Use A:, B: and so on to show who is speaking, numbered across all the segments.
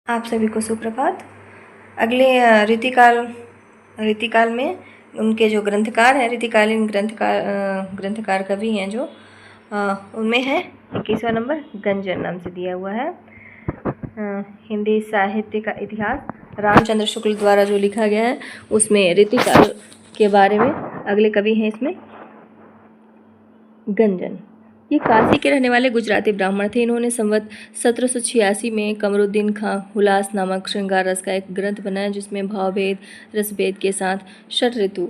A: आप सभी को सुप्रभात। अगले रीतिकाल में उनके जो ग्रंथकार हैं, रीतिकालीन ग्रंथकार कवि हैं जो उनमें है 21वां नंबर गंजन नाम से दिया हुआ है। हिंदी साहित्य का इतिहास रामचंद्र शुक्ल द्वारा जो लिखा गया है उसमें रीतिकाल के बारे में अगले कवि हैं इसमें गंजन। ये काशी के रहने वाले गुजराती ब्राह्मण थे। इन्होंने संवत 1786 में कमरुद्दीन खां हुलास नामक श्रृंगार रस का एक ग्रंथ बनाया जिसमें भावभेद रसभेद के साथ षट ऋतु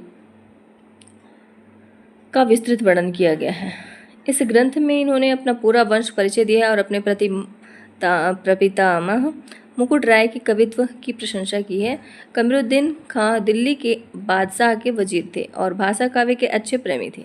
A: का विस्तृत वर्णन किया गया है। इस ग्रंथ में इन्होंने अपना पूरा वंश परिचय दिया है और अपने प्रपितामह मुकुट राय के कवित्व की प्रशंसा की है। कमरुद्दीन खां दिल्ली के बादशाह के वजीर थे और भाषा काव्य के अच्छे प्रेमी थे।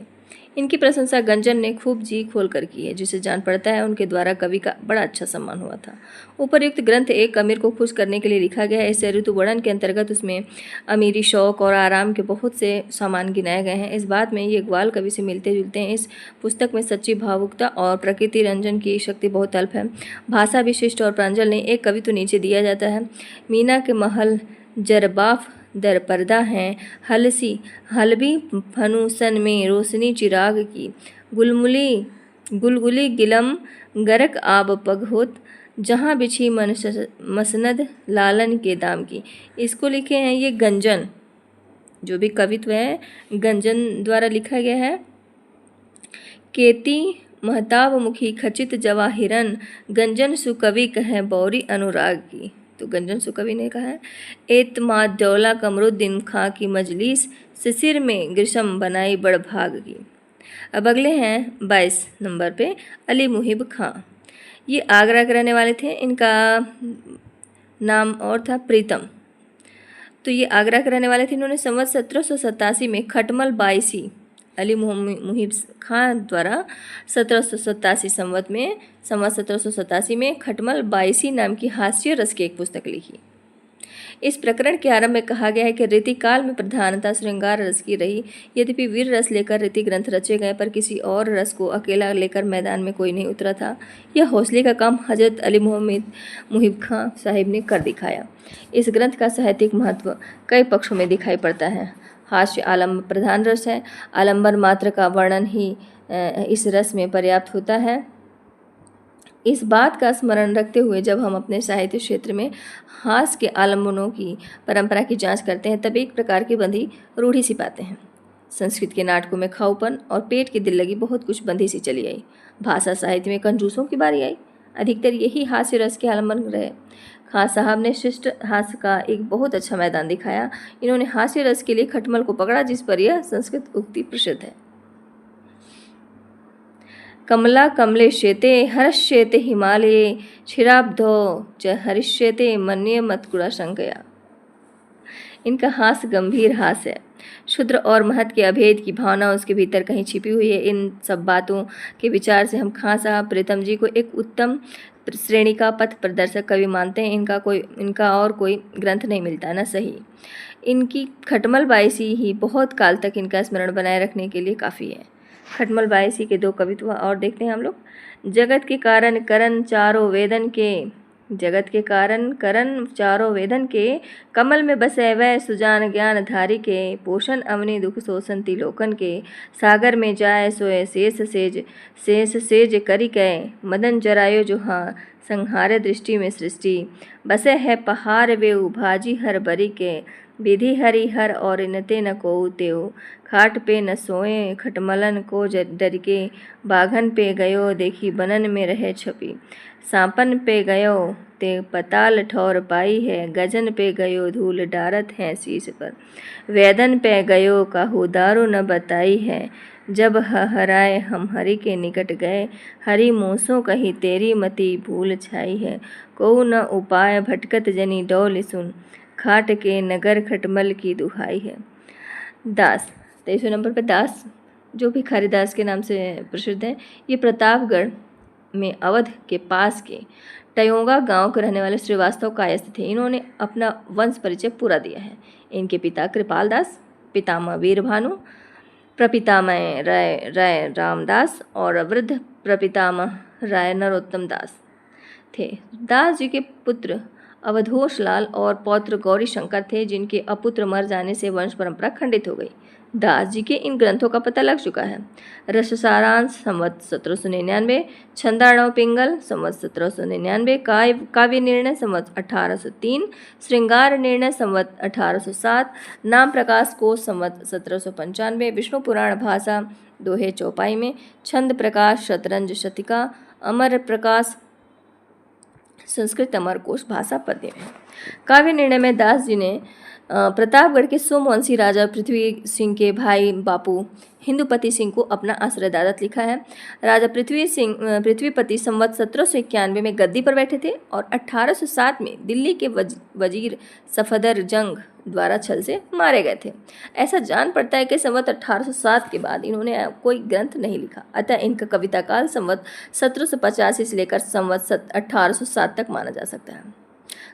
A: इनकी प्रशंसा गंजन ने खूब जी खोल कर की है, जिसे जान पड़ता है उनके द्वारा कवि का बड़ा अच्छा सम्मान हुआ था। उपर्युक्त ग्रंथ एक अमीर को खुश करने के लिए लिखा गया है। इस ऋतु वर्णन के अंतर्गत उसमें अमीरी, शौक और आराम के बहुत से सामान गिनाए गए हैं। इस बात में ये ग्वाल कवि से मिलते जुलते हैं। इस पुस्तक में सच्ची भावुकता और प्रकृति रंजन की शक्ति बहुत अल्प है। भाषा विशिष्ट और प्रांजल ने एक कवि तो नीचे दिया जाता है। मीना के महल जरबाफ दर पर्दा हैं, हलसी हलबी फनुसन में रोशनी चिराग की, गुलगुली गिलम गरक आब पगहोत, जहाँ बिछी मसनद लालन के दाम की। इसको लिखे हैं ये गंजन, जो भी कवित्व है गंजन द्वारा लिखा गया है। केती महताब मुखी खचित जवाहिरन, गंजन सुकवि कहे बौरी अनुराग की। तो गंजन सुकवि ने कहा है एतमाद दौला कमरुद्दीन खां की मजलिस, सिसिर में ग्रीष्म बनाई बड़ भाग की। अब अगले हैं 22 नंबर पे अली मुहिब खां। ये आगरा के रहने वाले थे। इनका नाम और था प्रीतम। तो ये आगरा के रहने वाले थे। इन्होंने संवत 1787 में खटमल बाईसी अली मुहिब खां द्वारा 1787 संवत 1787 में खटमल बाईसी नाम की हास्य रस की एक पुस्तक लिखी। इस प्रकरण के आरंभ में कहा गया है कि रीतिकाल में प्रधानता श्रृंगार रस की रही। यद्यपि वीर रस लेकर रीति ग्रंथ रचे गए, पर किसी और रस को अकेला लेकर मैदान में कोई नहीं उतरा था। यह हौसले का काम हजरत अली मुहिब खां साहिब ने कर दिखाया। इस ग्रंथ का साहित्यिक महत्व कई पक्षों में दिखाई पड़ता है। हास्य आलम्ब प्रधान रस है। आलंबन मात्र का वर्णन ही इस रस में पर्याप्त होता है। इस बात का स्मरण रखते हुए जब हम अपने साहित्य क्षेत्र में हास्य के आलंबनों की परंपरा की जांच करते हैं, तब एक प्रकार की बंधी रूढ़ी सी पाते हैं। संस्कृत के नाटकों में खाऊपन और पेट की दिल लगी बहुत कुछ बंधी सी चली आई। भाषा साहित्य में कंजूसों की बारी आई। अधिकतर यही हास्य रस के आलंबन रहे। खां साहब ने शिष्ट हास्य का एक बहुत अच्छा मैदान दिखाया। इन्होंने हास्य रस के लिए खटमल को पकड़ा, जिस पर यह संस्कृत उक्ति प्रसिद्ध है। कमला कमले शेते हर्ष्येते हिमालये, क्षीराब्धो च हरिष्येते मन्ये मत्कुरा शंकया। इनका हास्य गंभीर हास्य है। शुद्र और महत के अभेद की भावना उसके भीतर कहीं छिपी हुई है। इन सब बातों के विचार से हम खां साहब प्रीतम जी को एक उत्तम श्रेणी का पथ प्रदर्शक कवि मानते हैं। इनका और कोई ग्रंथ नहीं मिलता ना सही। इनकी खटमल बाईसी ही बहुत काल तक इनका स्मरण बनाए रखने के लिए काफ़ी है। खटमल बाईसी के दो कवित्व और देखते हैं हम लोग। जगत के कारण करण चारों वेदन के, जगत के कारण करण चारों वेदन के, कमल में बसे वह सुजान ज्ञान धारी के, पोषण अवनि दुख शोषण तिलोकन के, सागर में जाए सोए शेष सेज करी कै, मदन जरायो जो हाँ संहारे दृष्टि में सृष्टि, बसे है पहाड़ वे भाजी हर बरी के, विधि हरि हर और इनते न को तेव, खाट पे न सोए खटमलन को डर के, बाघन पे गयो देखी बनन में रहे छपी, सांपन पे गयो ते पताल ठौर पाई है, गजन पे गयो धूल डारत है शीश पर, वेदन पे गयो काहू दारू न बताई है, जब हराए हम हरि के निकट गए, हरि मूसों कही तेरी मति भूल छाई है, को न उपाय भटकत जनी डौल सुन, खाट के नगर खटमल की दुहाई है। दास 23वें नंबर पर दास, जो भिखारी दास के नाम से प्रसिद्ध है। ये प्रतापगढ़ में अवध के पास के टयोंगा गांव के रहने वाले श्रीवास्तव कायस्थ थे। इन्होंने अपना वंश परिचय पूरा दिया है। इनके पिता कृपाल दास, पितामह वीरभानु, प्रपितामह राय रामदास और वृद्ध प्रपितामह राय नरोत्तम दास थे। दास जी के पुत्र अवधोष लाल और पौत्र गौरी शंकर थे, जिनके अपुत्र मर जाने से वंश परंपरा खंडित हो गई। दास जी के इन ग्रंथों का पता लग चुका है। रस सारांश संवत 1799, छंदाणव पिंगल संवत 1799, काव्य निर्णय संवत 1803, श्रृंगार निर्णय संवत 1807, नाम प्रकाश कोश संवत 1795, विष्णु पुराण भाषा दोहे चौपाई में, छंद प्रकाश शतरंज शतिका, अमर प्रकाश संस्कृत अमर कोश भाषा पद्य में। काव्य निर्णय में दास जी ने प्रतापगढ़ के सोमवंशी राजा पृथ्वी सिंह के भाई बापू हिंदुपति सिंह को अपना आश्रयदायक लिखा है। राजा पृथ्वीपति संवत 1791 में गद्दी पर बैठे थे और 1807 में दिल्ली के वजीर सफदर जंग द्वारा छल से मारे गए थे। ऐसा जान पड़ता है कि संवत 1807 के बाद इन्होंने कोई ग्रंथ नहीं लिखा, अतः इनका कविता काल संवत 1785 से लेकर संवत 1807 तक माना जा सकता है।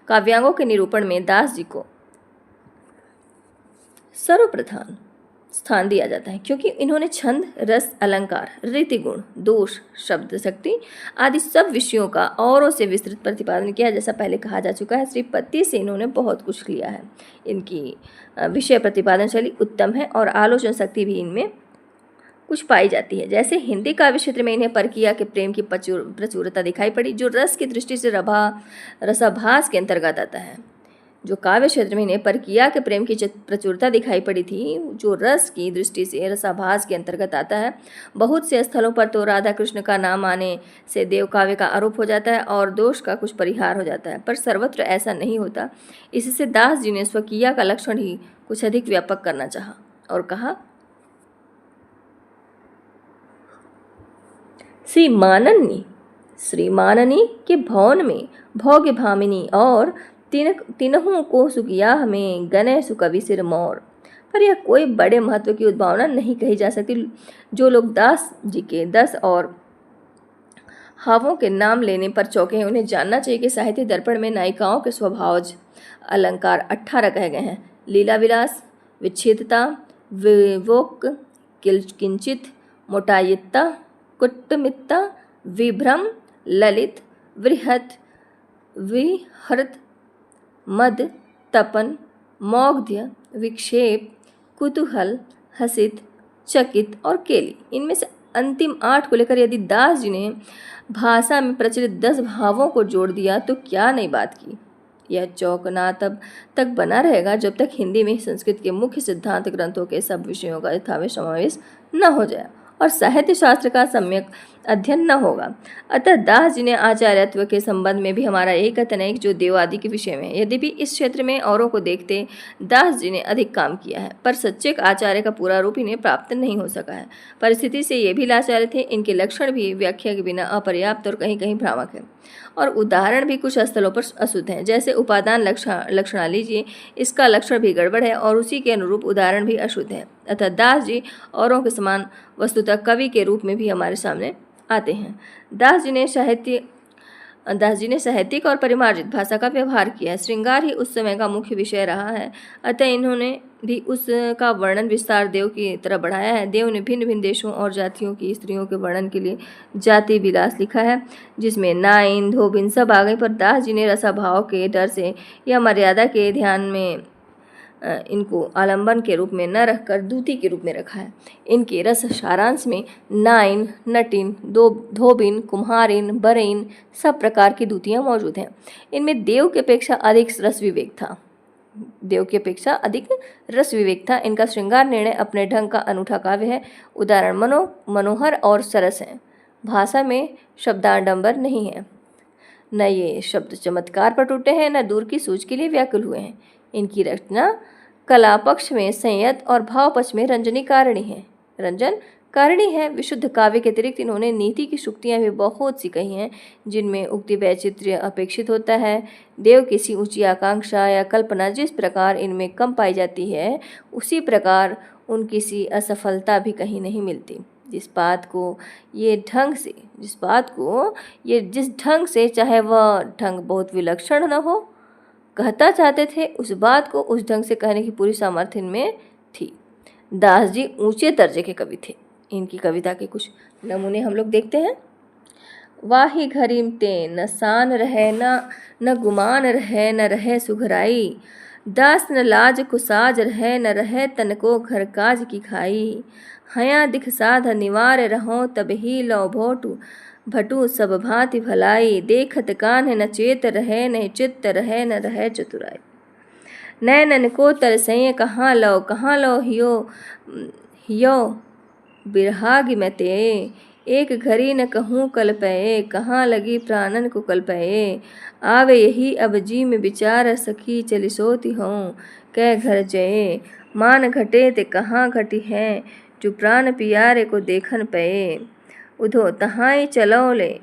A: काव्यांगों के निरूपण में दास जी को सर्वप्रधान स्थान दिया जाता है, क्योंकि इन्होंने छंद, रस, अलंकार, रीति गुण, दोष, शब्द शक्ति आदि सब विषयों का औरों से विस्तृत प्रतिपादन किया। जैसा पहले कहा जा चुका है, श्रीपति से इन्होंने बहुत कुछ लिया है। इनकी विषय प्रतिपादन शैली उत्तम है और आलोचना शक्ति भी इनमें कुछ पाई जाती है। जैसे हिंदी काव्य क्षेत्र में इन्हें परकिया के प्रेम की प्रचुरता दिखाई पड़ी, जो रस की दृष्टि से रसाभास के अंतर्गत आता है। जो काव्य क्षेत्र में इन्हें परकिया के प्रेम की प्रचुरता दिखाई पड़ी थी, जो रस की दृष्टि से रसाभास के अंतर्गत आता है। बहुत से स्थलों पर तो राधा कृष्ण का नाम आने से देव काव्य का आरोप हो जाता है और दोष का कुछ परिहार हो जाता है, पर सर्वत्र ऐसा नहीं होता। इससे दास जी ने स्वकीय का लक्षण ही कुछ अधिक व्यापक करना चाहा और कहा, श्री माननी के भवन में भोग्य भामिनी और तीनों को सुकिया हमें गने सुकवि सिर मोर। पर यह कोई बड़े महत्व की उद्भावना नहीं कही जा सकती। जो लोग दास जी के 10 और हावों के नाम लेने पर चौंके हैं, उन्हें जानना चाहिए कि साहित्य दर्पण में नायिकाओं के स्वभावज अलंकार 18 कहे गए हैं। लीला विलास, विच्छेदता, विवोक, किंचित, मोटायित्ता, कुट्टमित्ता, विभ्रम, ललित, वृहत, विहृत, मद, तपन, मौग्ध्य, विक्षेप, कुतूहल, हसित, चकित और केली, इनमें से अंतिम 8 को लेकर यदि दास जी ने भाषा में प्रचलित 10 भावों को जोड़ दिया तो क्या नई बात की। यह चौकना तब तक बना रहेगा जब तक हिंदी में संस्कृत के मुख्य सिद्धांत ग्रंथों के सब विषयों का यथावत समावेश न हो जाए और साहित्य शास्त्र का सम्यक अध्ययन न होगा। अतः दास जी ने आचार्यत्व के संबंध में भी हमारा एक तनक जो देव आदि के विषय में, यद्यपि इस क्षेत्र में औरों को देखते दास जी ने अधिक काम किया है, पर सच्चे आचार्य का पूरा रूप इन्हें प्राप्त नहीं हो सका है। परिस्थिति से ये भी लाचार्य थे। इनके लक्षण भी व्याख्या के बिना अपर्याप्त और कहीं कहीं भ्रामक है और उदाहरण भी कुछ स्थलों पर अशुद्ध हैं। जैसे उपादान लक्षण लीजिए, इसका लक्षण भी गड़बड़ है और उसी के अनुरूप उदाहरण भी अशुद्ध है। अतः दास जी औरों के समान वस्तुतः कवि के रूप में भी हमारे सामने आते हैं। दास जी ने साहित्यिक और परिमार्जित भाषा का व्यवहार किया है। श्रृंगार ही उस समय का मुख्य विषय रहा है, अतः इन्होंने भी उसका वर्णन विस्तार देव की तरह बढ़ाया है। देव ने भिन्न भिन्न देशों और जातियों की स्त्रियों के वर्णन के लिए जाति विलास लिखा है, जिसमें नाइन धोबिन सब आ गए, पर दास जी ने रसाभाव के डर से या मर्यादा के ध्यान में इनको आलंबन के रूप में न रखकर दूती के रूप में रखा है। इनके रस सारांश में नाइन, नटिन, धोबिन, कुम्हारिन, बरेन सब प्रकार की दूतियाँ मौजूद हैं। इनमें देव की अपेक्षा अधिक रस विवेक था। इनका श्रृंगार निर्णय अपने ढंग का अनूठा काव्य है। उदाहरण मनोहर और सरस हैं। भाषा में शब्दाडंबर नहीं है, न ये शब्द चमत्कार पर टूटे हैं, न दूर की सूझ के लिए व्याकुल हुए हैं। इनकी रचना कला पक्ष में संयत और भाव पक्ष में रंजन कारणी है। विशुद्ध काव्य के अतिरिक्त इन्होंने नीति की शुक्तियाँ भी बहुत सी कही हैं, जिनमें उक्ति वैचित्र्य अपेक्षित होता है। देव किसी ऊंची आकांक्षा या कल्पना जिस प्रकार इनमें कम पाई जाती है, उसी प्रकार उनकी सी असफलता भी कहीं नहीं मिलती। जिस बात को ये जिस ढंग से चाहे वह ढंग बहुत विलक्षण न हो कहता चाहते थे, उस बात को उस ढंग से कहने की पूरी सामर्थ्य इनमें थी। दास जी ऊंचे दर्जे के कवि थे। इनकी कविता के कुछ नमूने हम लोग देखते हैं। वाही घरीम ते न सान रहे न गुमान रहे न रहे सुघराई। दास न लाज कुसाज रहे न रहे तन को घर काज की खाई। हया दिख साध निवार रहो तब ही लो भोटू भटू सब भांति भलाई। देखत कान्ह न चेत रहे न चित्त रहे न रहे चतुराई। नैनन को तरसैं कहाँ लो हियो हियो बिरहाग में ते। एक घड़ी न कहूँ कल पये कहाँ लगी प्राणन को कल पये। आवे यही अब जी में विचार सखी चली सोती हूँ कै घर जये। मान घटे ते कहाँ घटी है जो प्राण पियारे को देखन पये। उधो तहाई चलो ले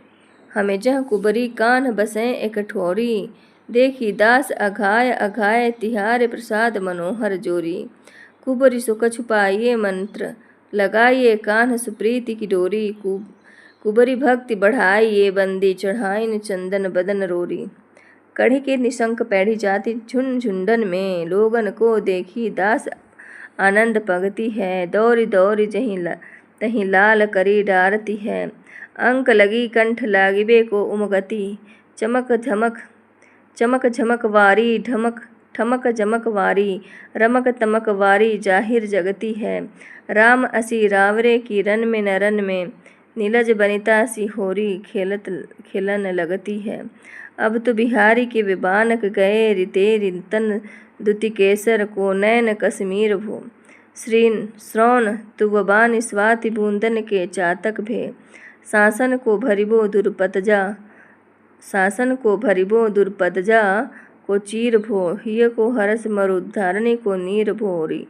A: हमें जह कुबरी कान्ह बसें एक ठोरी। देखी दास अघाय अघाय तिहारे प्रसाद मनोहर जोरी। कुबरी सुख छुपाइए मंत्र लगाइए कान्ह सुप्रीति की डोरी। कुबरी भक्ति बढ़ाइए बंदी चढ़ाइन चंदन बदन रोरी। कढ़ी के निशंक पैढ़ी जाति झुंझुंडन में लोगन को देखी दास आनंद पगती है। दौरी दौरी तही लाल करी डारती है। अंक लगी कंठ लागिबे को उमगती। चमक झमक वारी ढमक ठमक झमक वारी। रमक तमक वारी जाहिर जगती है। राम असी रावरे की रन में न रन में नीलज बनिता सी होरी खेलन लगती है। अब तो बिहारी के विबानक गए रिते रितन दुति केसर को नैन कश्मीर भो। श्रौन तुवबान स्वाति बूंदन के चातक भे। शासन को भरिबो दुर्पदजा को चीर भो। हिय को हरस मरुद्धारणी को नीर भोरी।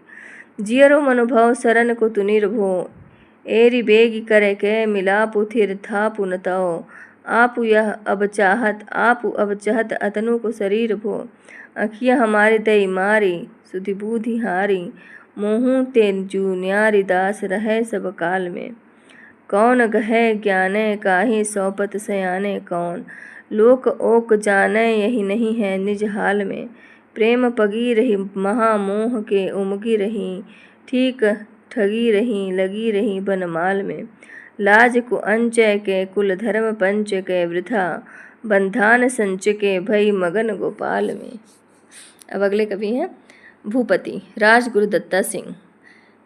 A: जियरो मनुभव सरन को तुनिर भो। एरी बेगी करे के मिला पुथिर था पुनतओ। आपु अब चाहत अतनु को शरीर भो। अखिया हमारी दई मारी सुधि बूधि हारी। मोहू ते जू न्यारी दास रहे सब काल में। कौन गहे ज्ञाने काहि सौपत सयाने कौन। लोक ओक जाने यही नहीं है निज हाल में। प्रेम पगी रही महामोह के उमगी रही। ठीक ठगी रही लगी रही बनमाल में। लाज को अंचय के कुल धर्म पंच के वृथा। बंधान संच के भई मगन गोपाल में। अब अगले कवि हैं भूपति राजगुरु दत्ता सिंह।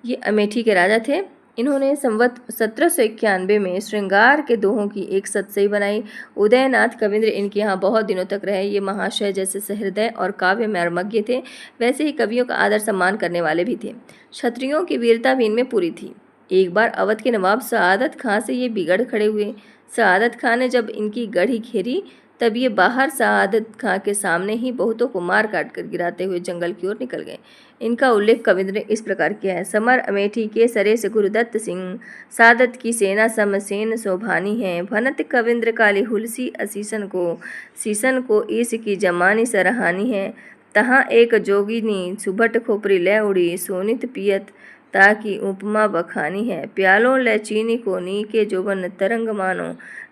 A: ये अमेठी के राजा थे। इन्होंने संवत 1791 में श्रृंगार के दोहों की एक सतसई बनाई। उदयनाथ कविंद्र इनके यहाँ बहुत दिनों तक रहे। ये महाशय जैसे सहृदय और काव्य मर्मज्ञ थे, वैसे ही कवियों का आदर सम्मान करने वाले भी थे। क्षत्रियों की वीरता भी इनमें पूरी थी। एक बार अवध के नवाब सआदत खां से ये बिगड़ खड़े हुए। सआदत खां ने जब इनकी गढ़ी घेरी तब ये बाहर सआदत खां के सामने ही बहुतों को मार काट कर गिराते हुए जंगल की ओर निकल गए। इनका उल्लेख कविंद्र ने इस प्रकार किया है। समर अमेठी के सरेस गुरुदत्त सिंह। सादत की सेना समसेन शोभानी है। भनत कविंद्र काली हुलसी सीसन को ईस की जमानी सरहानी है। तहाँ एक जोगिनी सुभट खोपरी ले उड़ी। सोनित पियत ताकि उपमा बखानी है। प्यालों ले चीनी को नी के जोबन तरंग मानो।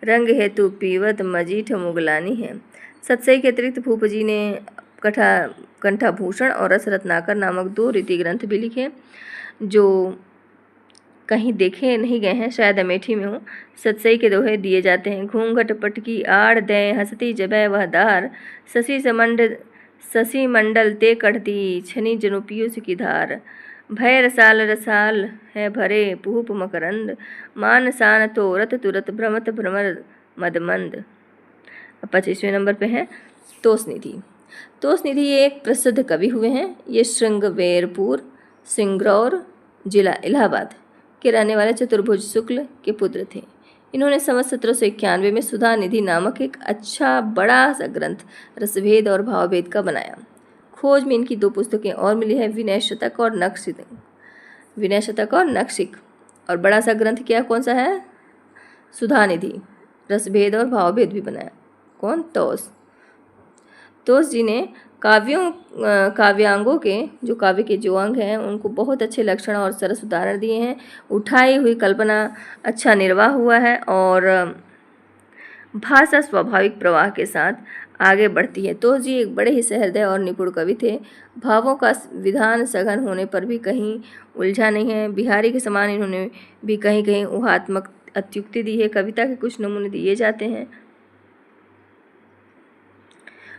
A: रंग हेतु पीवत मजीठ मुगलानी है। सतसई के अतिरिक्त भूप जी ने कंठाभूषण और रस रत्नाकर नामक 2 रीति ग्रंथ भी लिखे जो कहीं देखे नहीं गए हैं, शायद अमेठी में हो। सतसई के दोहे दिए जाते हैं। घूंघट पटकी आड़ दे हंसती जबै वह दार। शशि मंडल ते कढ़ती छनी जनु पीयूष की धार। भय रसाल है भरे पुहुप मकरंद। मान सान तोरत तुरत भ्रमत भ्रमर मदमंद। 25वें नंबर पे है तोषनिधि। तोषनिधि ये एक प्रसिद्ध कवि हुए हैं। ये श्रृंगवेरपुर सिंगरौर जिला इलाहाबाद के रहने वाले चतुर्भुज शुक्ल के पुत्र थे। इन्होंने संवत 1791 में सुधा निधि नामक एक अच्छा बड़ा सा ग्रंथ रसभेद और भावभेद का बनाया। खोज में इनकी 2 पुस्तकें और मिली है, विनय शतक और नखशिख। और बड़ा सा ग्रंथ क्या कौन सा है? सुधा निधि। रसभेद और भावभेद भी बनाया। कौन? तोष जी ने काव्यांगों के जो काव्य के जो अंग हैं उनको बहुत अच्छे लक्षण और सरस उदाहरण दिए हैं। उठाई हुई कल्पना अच्छा निर्वाह हुआ है और भाषा स्वाभाविक प्रवाह के साथ आगे बढ़ती है। तोष जी एक बड़े ही सहृदय और निपुण कवि थे। भावों का विधान सघन होने पर भी कहीं उलझा नहीं है। बिहारी के समान इन्होंने भी कहीं कहीं ऊहात्मक अत्युक्ति दी है। कविता के कुछ नमूने दिए जाते हैं।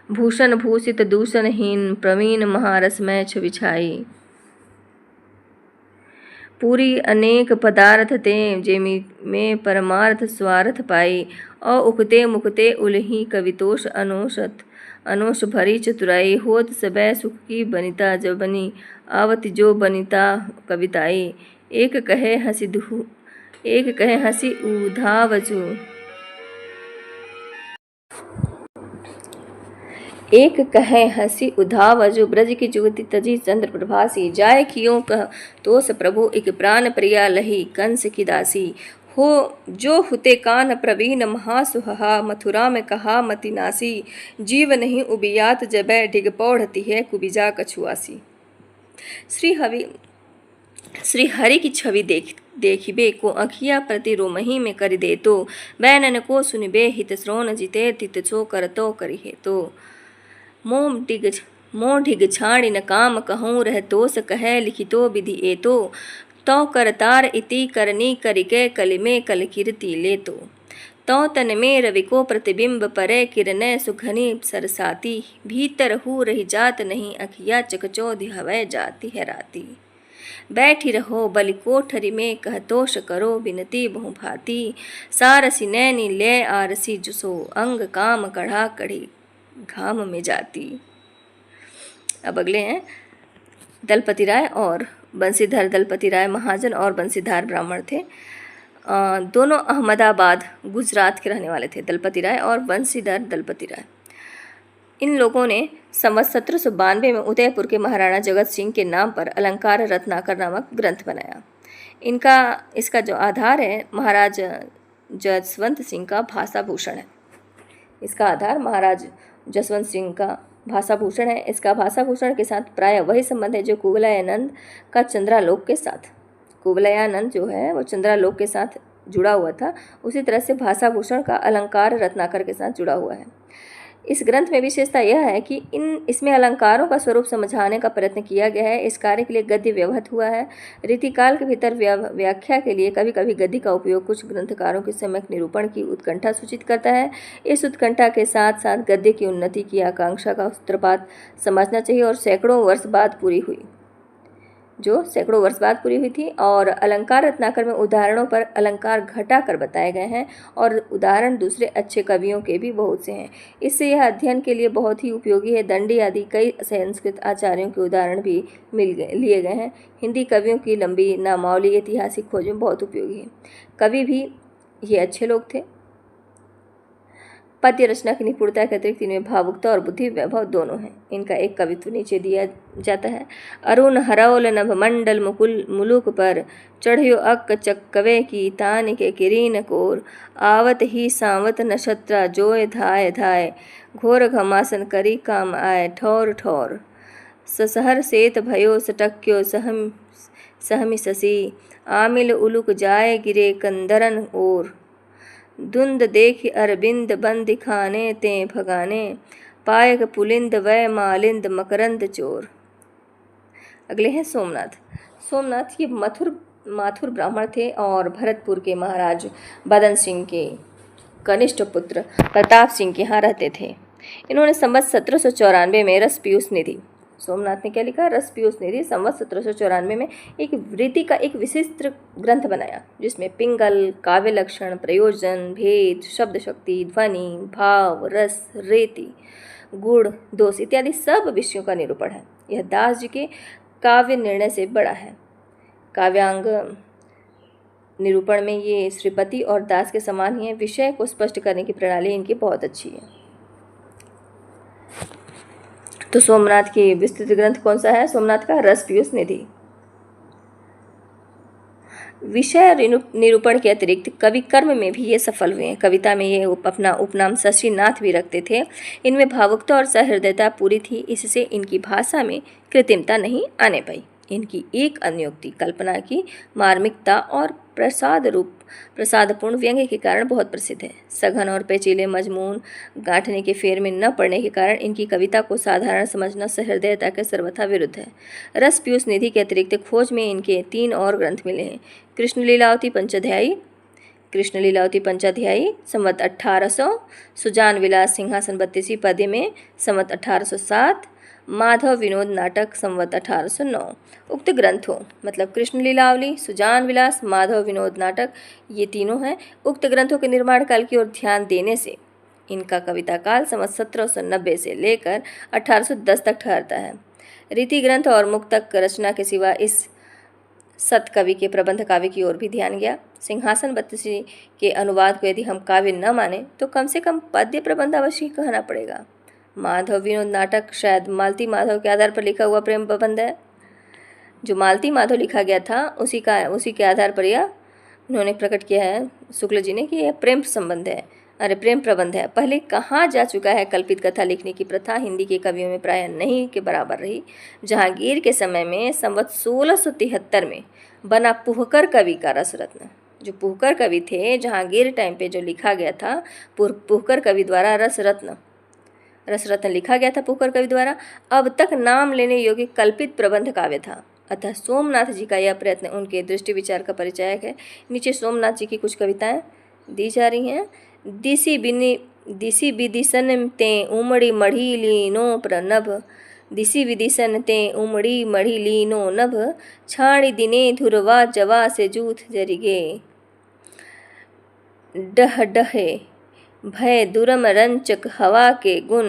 A: भूषण भूषित दूषणहीन प्रवीण महारसमय छवि छाई, पूरी अनेक पदार्थ ते जेमी में परमार्थ स्वार्थ पाई, और उकते मुकते उलही कवितोष अनोषत अनोष भरी चतुराई, होत सबै सुख की बनिता जब बनी आवत जो बनिता कविताई, एक कहे हंसी उधावजु, एक कहे हंसी उधावजु, ब्रज की जुगति तजी चंद्र प्रभासी, जाय कियों कह तोस प्रभु एक प्राण प्रिया लही कंस की दासी, हो जो हुते कान प्रवीण महासुहा, मथुरा में कहा मति नासी, जीव नहीं उबियात जबै डिग पौढ़ती है कुबिजा कछुआसी। श्री हरि की छवि देखिबे को अखिया प्रति रोमही में कर दे, तो बैनन को सुनिबे हित श्रोण जिते तित सो कर तो करिहे, तो मोह ढिग छाड़ी न काम कहूँ रह तोस कह लिखितो विधि ए, तो करतार इति करनी करिके कलिमे कल कीर्ति ले, तो तन में रवि को प्रतिबिंब परे किरण सुघनी सरसाती, भीतर हु रही जात नहीं अखिया चकचौधि हवै जाती है राती, बैठी रहो बलि कोठरी में कहतोष करो बिनती बहु भांति, सारसी नैनी ले आरसी जुसो अंग काम कढ़ा कढ़ी घाम में जाती। अब अगले हैं दलपति राय और बंसीधर। दलपति राय महाजन और बंसीधर ब्राह्मण थे। दोनों अहमदाबाद गुजरात के रहने वाले थे, दलपति राय और बंसीधर दलपति राय। इन लोगों ने संवत 1792 में उदयपुर के महाराणा जगत सिंह के नाम पर अलंकार रत्नाकर नामक ग्रंथ बनाया। इसका जो आधार है महाराज जसवंत सिंह का भाषा भूषण है। इसका आधार महाराज जसवंत सिंह का भाषा भूषण है। इसका भाषा भूषण के साथ प्राय वही संबंध है जो कुवलयानंद का चंद्रालोक के साथ। कुवलयानंद जो है वो चंद्रालोक के साथ जुड़ा हुआ था, उसी तरह से भाषा भूषण का अलंकार रत्नाकर के साथ जुड़ा हुआ है। इस ग्रंथ में विशेषता यह है कि इसमें अलंकारों का स्वरूप समझाने का प्रयत्न किया गया है। इस कार्य के लिए गद्य व्यवहृत हुआ है। रीतिकाल के भीतर व्याख्या के लिए कभी कभी गद्य का उपयोग कुछ ग्रंथकारों के सम्यक निरूपण की उत्कंठा सूचित करता है। इस उत्कंठा के साथ साथ गद्य की उन्नति की आकांक्षा का सूत्रपात समझना चाहिए और सैकड़ों वर्ष बाद पूरी हुई थी। और अलंकार रत्नाकर में उदाहरणों पर अलंकार घटा कर बताए गए हैं और उदाहरण दूसरे अच्छे कवियों के भी बहुत से हैं। इससे यह अध्ययन के लिए बहुत ही उपयोगी है। दंडी आदि कई संस्कृत आचार्यों के उदाहरण भी लिए गए हैं। हिंदी कवियों की लंबी नामावली ऐतिहासिक खोज में बहुत उपयोगी है। कवि भी ये अच्छे लोग थे। पद्य रचना की निपुणता के अतिरिक्त इनमें भावुकता और बुद्धि वैभव दोनों हैं। इनका एक कवित्व नीचे दिया जाता है। अरुण हरौल नभ मंडल मुकुल मुलुक पर, चढ़ियो अक चक्कवे की तान के किरीन कोर, आवत ही सांवत नक्षत्रा जोय धाय धाय, घोर घमासन करी काम आय ठौर ठौर, ससहर सेत भयो सटक्यो सहमि ससी, आमिल उलुक जाय गिरे कंदरन ओर, धुंद देख अरबिंद बंद खाने ते भगाने, पायक पुलिंद वै मालिंद मकरंद चोर। अगले हैं सोमनाथ ये माथुर ब्राह्मण थे और भरतपुर के महाराज बदन सिंह के कनिष्ठ पुत्र प्रताप सिंह के यहाँ रहते थे। इन्होंने संवत 1794 में रस पीयूष निधि, सोमनाथ ने क्या लिखा, रस पीयूष निधि संवत 1794 में एक वृत्ति का एक विशिष्ट ग्रंथ बनाया जिसमें पिंगल, काव्य लक्षण, प्रयोजन, भेद, शब्द शक्ति, ध्वनि, भाव, रस, रेति, गुण, दोष इत्यादि सब विषयों का निरूपण है। यह दास जी के काव्य निर्णय से बड़ा है। काव्यांग निरूपण में ये श्रीपति और दास के समान ही है। विषय को स्पष्ट करने की प्रणाली इनकी बहुत अच्छी है। तो सोमनाथ की विस्तृत ग्रंथ कौन सा है? सोमनाथ का रस पीयूष निधि। विषय निरूपण के अतिरिक्त कवि कर्म में भी ये सफल हुए हैं। कविता में ये अपना उपनाम शशिनाथ भी रखते थे। इनमें भावुकता और सहृदयता पूरी थी, इससे इनकी भाषा में कृत्रिमता नहीं आने पाई। इनकी एक अन्योक्ति कल्पना की मार्मिकता और प्रसादपूर्ण व्यंग्य के कारण बहुत प्रसिद्ध है। सघन और पेचीले मजमून गांठने के फेर में न पड़ने के कारण इनकी कविता को साधारण समझना सहृदयता के सर्वथा विरुद्ध है। रस पीयूष निधि के अतिरिक्त खोज में इनके 3 और ग्रंथ मिले हैं। कृष्ण लीलावती पंचाध्यायी, कृष्ण लीलावती पंचाध्यायी संवत 1800, सुजान विलास सिंहासन 32 पद्य में संवत 1807, माधव विनोद नाटक संवत 1809। उक्त ग्रंथों मतलब कृष्ण लीलावली, सुजान विलास, माधव विनोद नाटक, ये तीनों हैं। उक्त ग्रंथों के निर्माण काल की ओर ध्यान देने से इनका कविता काल संवत 1790 से लेकर 1810 तक ठहरता है। रीति ग्रंथ और मुक्तक रचना के सिवा इस सत कवि के प्रबंध काव्य की ओर भी ध्यान गया। सिंहासन 32 के अनुवाद को यदि हम काव्य न माने तो कम से कम पद्य प्रबंध अवश्य कहना पड़ेगा। माधव विनोद नाटक शायद मालती माधव के आधार पर लिखा हुआ प्रेम प्रबंध है। जो मालती माधव लिखा गया था उसी के आधार पर यह उन्होंने प्रकट किया है शुक्ल जी ने कि यह प्रेम संबंध है, अरे प्रेम प्रबंध है। पहले कहा जा चुका है कल्पित कथा लिखने की प्रथा हिंदी के कवियों में प्रायः नहीं के बराबर रही। जहांगीर के समय में संवत 1673 में बना पुहकर कवि का रसरत्न, जो पुहकर कवि थे जहांगीर टाइम पे जो लिखा गया था पुहकर कवि द्वारा रसरत्न लिखा गया था पुहकर कवि द्वारा, अब तक नाम लेने योग्य कल्पित प्रबंध काव्य था। अतः सोमनाथ जी का यह प्रयत्न उनके दृष्टि विचार का परिचायक है। नीचे सोमनाथ जी की कुछ कविताएं दी जा रही हैं। दिसी विदिशन ते उमड़ी मढ़ी लीनो प्रनभ, दिसी विदिशन ते उमड़ी मढ़ी लीनो नभ, छाणी दिने धुरवा जवा से जूथ जरिगे, डह डहे भय दुरम रंचक हवा के गुण,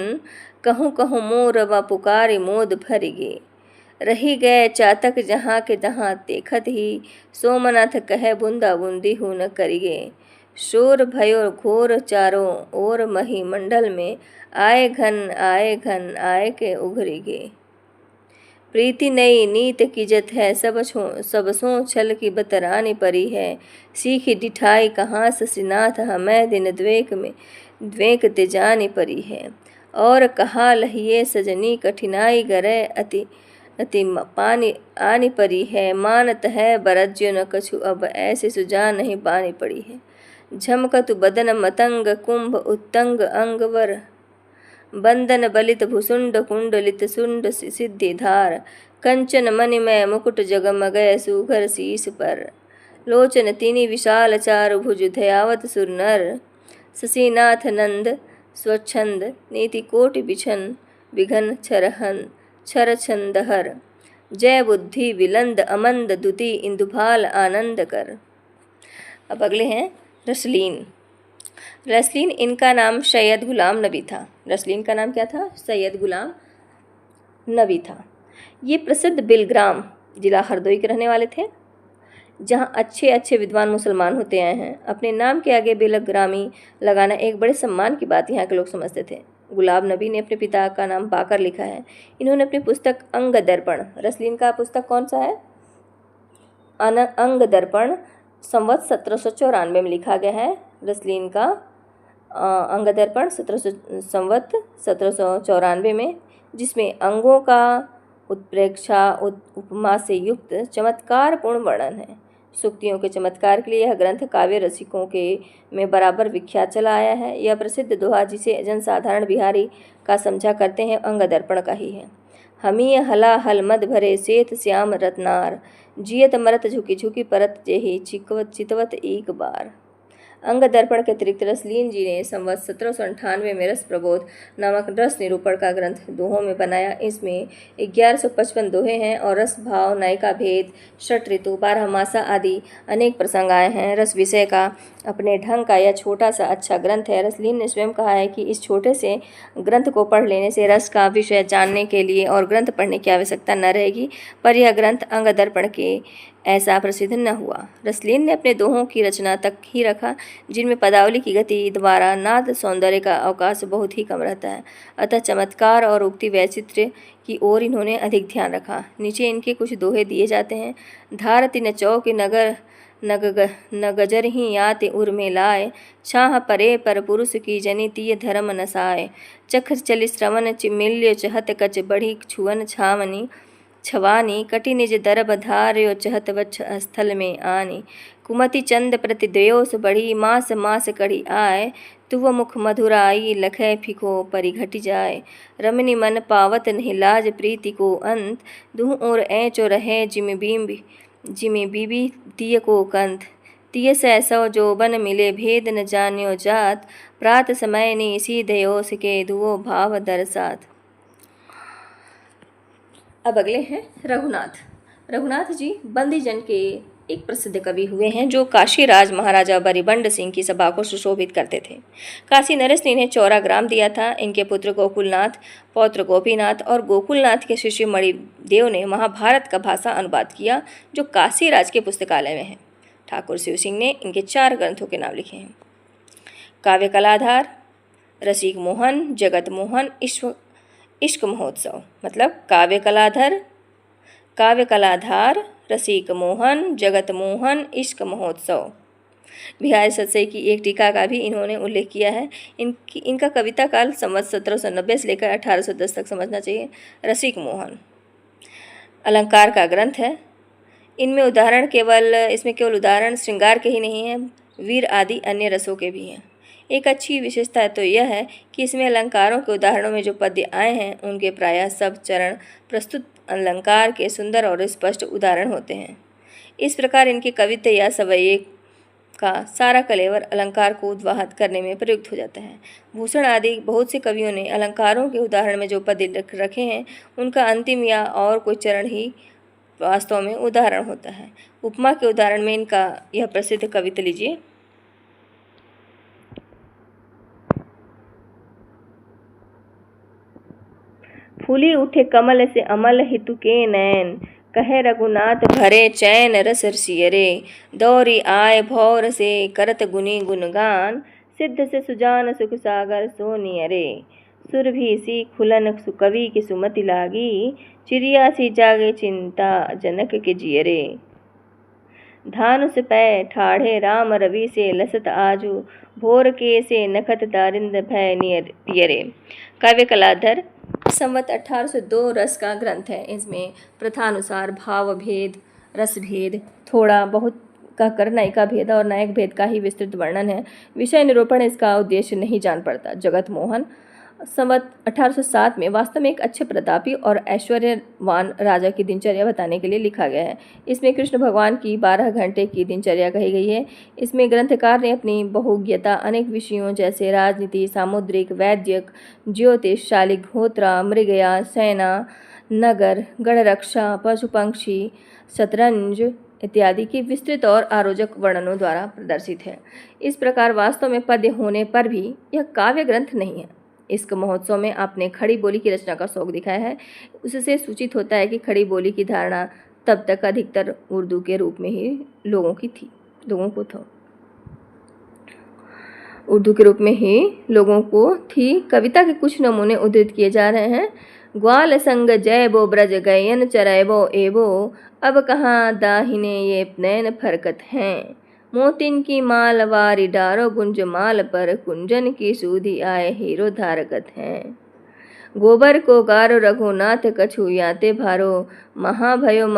A: कहूँ कहूँ मोर व पुकारे मोद भरिगे, रही गए चातक जहाँ के तहाँ देखत ही, सोमनाथ कहे बूंदा बूंदी हूँ न करिगे, शोर भयो घोर चारों ओर मही मंडल में, आए घन आए के उघरिगे, प्रीति नई नीत कीजत है सबसों छल की बतरानी परी है, सीखी डिठाई कहाँ ससीनाथ हमें दिन द्वेक ते जानी परी है, और कहा लहिए सजनी कठिनाई गरे अति पानी आनी परी है, मानत है बरज्यो न कछु अब ऐसे सुजान नहीं पानी पड़ी है, झमकतु बदन मतंग कुंभ उत्तंग अंगवर, बंदन बलित भुसुंड कुंडलित सुंड सिद्धिधार, कंचन मणिमय मुकुट जगमगय सुघर शीस पर, लोचन तिनि विशाल चारु भुज धयावत सुरनर, शशीनाथ नंद स्वच्छंद नीति कोटि बिछन विघन छर छंदहर, जय बुद्धि विलंद अमंद दुति इंदुभाल आनंद कर। अब अगले हैं रसलीन। रसलीन इनका नाम सैयद गुलाम नबी था। रसलीन का नाम क्या था? सैयद गुलाम नबी था। ये प्रसिद्ध बिलग्राम जिला हरदोई के रहने वाले थे, जहाँ अच्छे अच्छे विद्वान मुसलमान होते आए हैं। अपने नाम के आगे बिलग्रामी लगाना एक बड़े सम्मान की बात यहाँ के लोग समझते थे। गुलाब नबी ने अपने पिता का नाम बाकर लिखा है। इन्होंने अपनी पुस्तक अंग दर्पण, रसलीन का पुस्तक कौन सा है? अंग दर्पण संवत 1794 में लिखा गया है। रसलीन का अंग दर्पण संवत 1794 में, जिसमें अंगों का उत्प्रेक्षा उपमा से युक्त चमत्कारपूर्ण वर्णन है। सूक्तियों के चमत्कार के लिए यह ग्रंथ काव्य रसिकों के में बराबर विख्यात चला आया है। यह प्रसिद्ध दोहा जिसे जनसाधारण बिहारी का समझा करते हैं अंग दर्पण का ही है। हमी हला हल मद भरे सेत श्याम रत्नार, जियत मरत झुकी झुकी परत जेहि चितवत एक बार। अंग दर्पण के अतिरिक्त रसलीन जी ने संवत 1798 में रस प्रबोध नामक रस निरूपण का ग्रंथ दोहों में बनाया। इसमें 1155 दोहे हैं और रस भाव, नायिका भेद, षट ऋतु, 12 मासा आदि अनेक प्रसंग आए हैं। रस विषय का अपने ढंग का यह छोटा सा अच्छा ग्रंथ है। रसलीन ने स्वयं कहा है कि इस छोटे से ग्रंथ को पढ़ लेने से रस का विषय जानने के लिए और ग्रंथ पढ़ने की आवश्यकता न रहेगी, पर यह ग्रंथ अंग दर्पण के ऐसा प्रसिद्ध न हुआ। रसलीन ने अपने दोहों की रचना तक ही रखा, जिनमें पदावली की गति द्वारा नाद सौंदर्य का अवकाश बहुत ही कम रहता है। अतः चमत्कार और उक्ति वैचित्र्य की ओर इन्होंने अधिक ध्यान रखा। नीचे इनके कुछ दोहे दिए जाते हैं। धारति न चौक नगर न गजर ही याति उर में लाए, छाह परे पर पुरुष की जनि तीय धर्म नसाए, चख चलि श्रवण चिमिल्य चहत कच बढ़ी छुअन छवानी, कटि निज दरब धार्यो चहत वच्छ स्थल में आनी, कुमति चंद प्रति द्वयोस बढ़ी मास मास कढ़ी आए, तुव मुख मधुराई लखै फिको परि घट जाए, रमनी मन पावत नहीं लाज प्रीति को अंत, दुह और ऐचो रहे जिमि बीबी तिय को कंत, तिय सैसौ जो बन मिले भेद न जान्यो जात, प्रात समय ने सीधे ओस के धुओ भाव दरसात। अब अगले हैं रघुनाथ। रघुनाथ जी बंदीजन के एक प्रसिद्ध कवि हुए हैं जो काशी राज महाराजा बरिबंड सिंह की सभा को सुशोभित करते थे। काशी नरेश ने इन्हें चौरा ग्राम दिया था। इनके पुत्र गोकुलनाथ, पौत्र गोपीनाथ और गोकुलनाथ के शिष्य मणिदेव ने महाभारत का भाषा अनुवाद किया जो काशी राज के पुस्तकालय में है। ठाकुर शिव सिंह ने इनके 4 ग्रंथों के नाम लिखे हैं। काव्य कलाधार, रसिक मोहन, जगत मोहन, इश्क महोत्सव। मतलब काव्य कलाधार, रसिक मोहन, जगत मोहन, इश्क महोत्सव। बिहारी सतसई की एक टीका का भी इन्होंने उल्लेख किया है। इनका कविता काल संवत 1790 से लेकर 1810 तक समझना चाहिए। रसिक मोहन अलंकार का ग्रंथ है। इसमें केवल उदाहरण श्रृंगार के ही नहीं हैं, वीर आदि अन्य रसों के भी हैं। एक अच्छी विशेषता तो यह है कि इसमें अलंकारों के उदाहरणों में जो पद्य आए हैं उनके प्रायः सब चरण प्रस्तुत अलंकार के सुंदर और स्पष्ट उदाहरण होते हैं। इस प्रकार इनके कवित्व या सवये का सारा कलेवर अलंकार को उद्वाहत करने में प्रयुक्त हो जाता है। भूषण आदि बहुत से कवियों ने अलंकारों के उदाहरण में जो पद्य रखे हैं उनका अंतिम या और कोई चरण ही वास्तव में उदाहरण होता है। उपमा के उदाहरण में इनका यह प्रसिद्ध कविता लीजिए। फूली उठे कमल से अमल हितु के नैन, कहे रघुनाथ भरे चैन रस सियरे। दौरी आय भौर से करत गुनी गुणगान, सिद्ध से सुजान सुख सागर सोनियरे। सुरभि सी खुलन सुकवि की सुमति लागी, चिड़िया सी जागे चिंता जनक के जियरे। धानुष पै ठाढ़े राम रवि से लसत आजू, भोर के से नखत दारिंद भय नियर पियरे। काव्य कलाधर संवत 1802 रस का ग्रंथ है। इसमें प्रथानुसार भाव भेद, रस भेद, थोड़ा बहुत कहकर नायिका भेद और नायक भेद का ही विस्तृत वर्णन है। विषय निरूपण इसका उद्देश्य नहीं जान पड़ता। जगत मोहन संवत 1807 में वास्तव में एक अच्छे प्रतापी और ऐश्वर्यवान राजा की दिनचर्या बताने के लिए लिखा गया है। इसमें कृष्ण भगवान की 12 घंटे की दिनचर्या कही गई है। इसमें ग्रंथकार ने अपनी बहुज्ञता अनेक विषयों जैसे राजनीति, सामुद्रिक, वैद्यक, ज्योतिष, शालिग्होत्रा, मृगया, सेना, नगर, गणरक्षा, पशु पक्षी, शतरंज इत्यादि की विस्तृत और आरोचक वर्णनों द्वारा प्रदर्शित है। इस प्रकार वास्तव में पद्य होने पर भी यह काव्य ग्रंथ नहीं है। इस महोत्सव में आपने खड़ी बोली की रचना का शौक दिखाया है। उससे सूचित होता है कि खड़ी बोली की धारणा तब तक अधिकतर उर्दू के रूप में ही लोगों को थी। कविता के कुछ नमूने उद्धृत किए जा रहे हैं। ग्वाल संग जयबो ब्रज गयन चरैबो एबो, अब कहाँ दाहिने ये नैन फरकत हैं। मोतिन की माल वारी डारो गुंज माल पर, कुंजन की सूधी आए हीरो धारकत हैं। गोबर को गारो रघुनाथ कछु याते भारो, महाभयो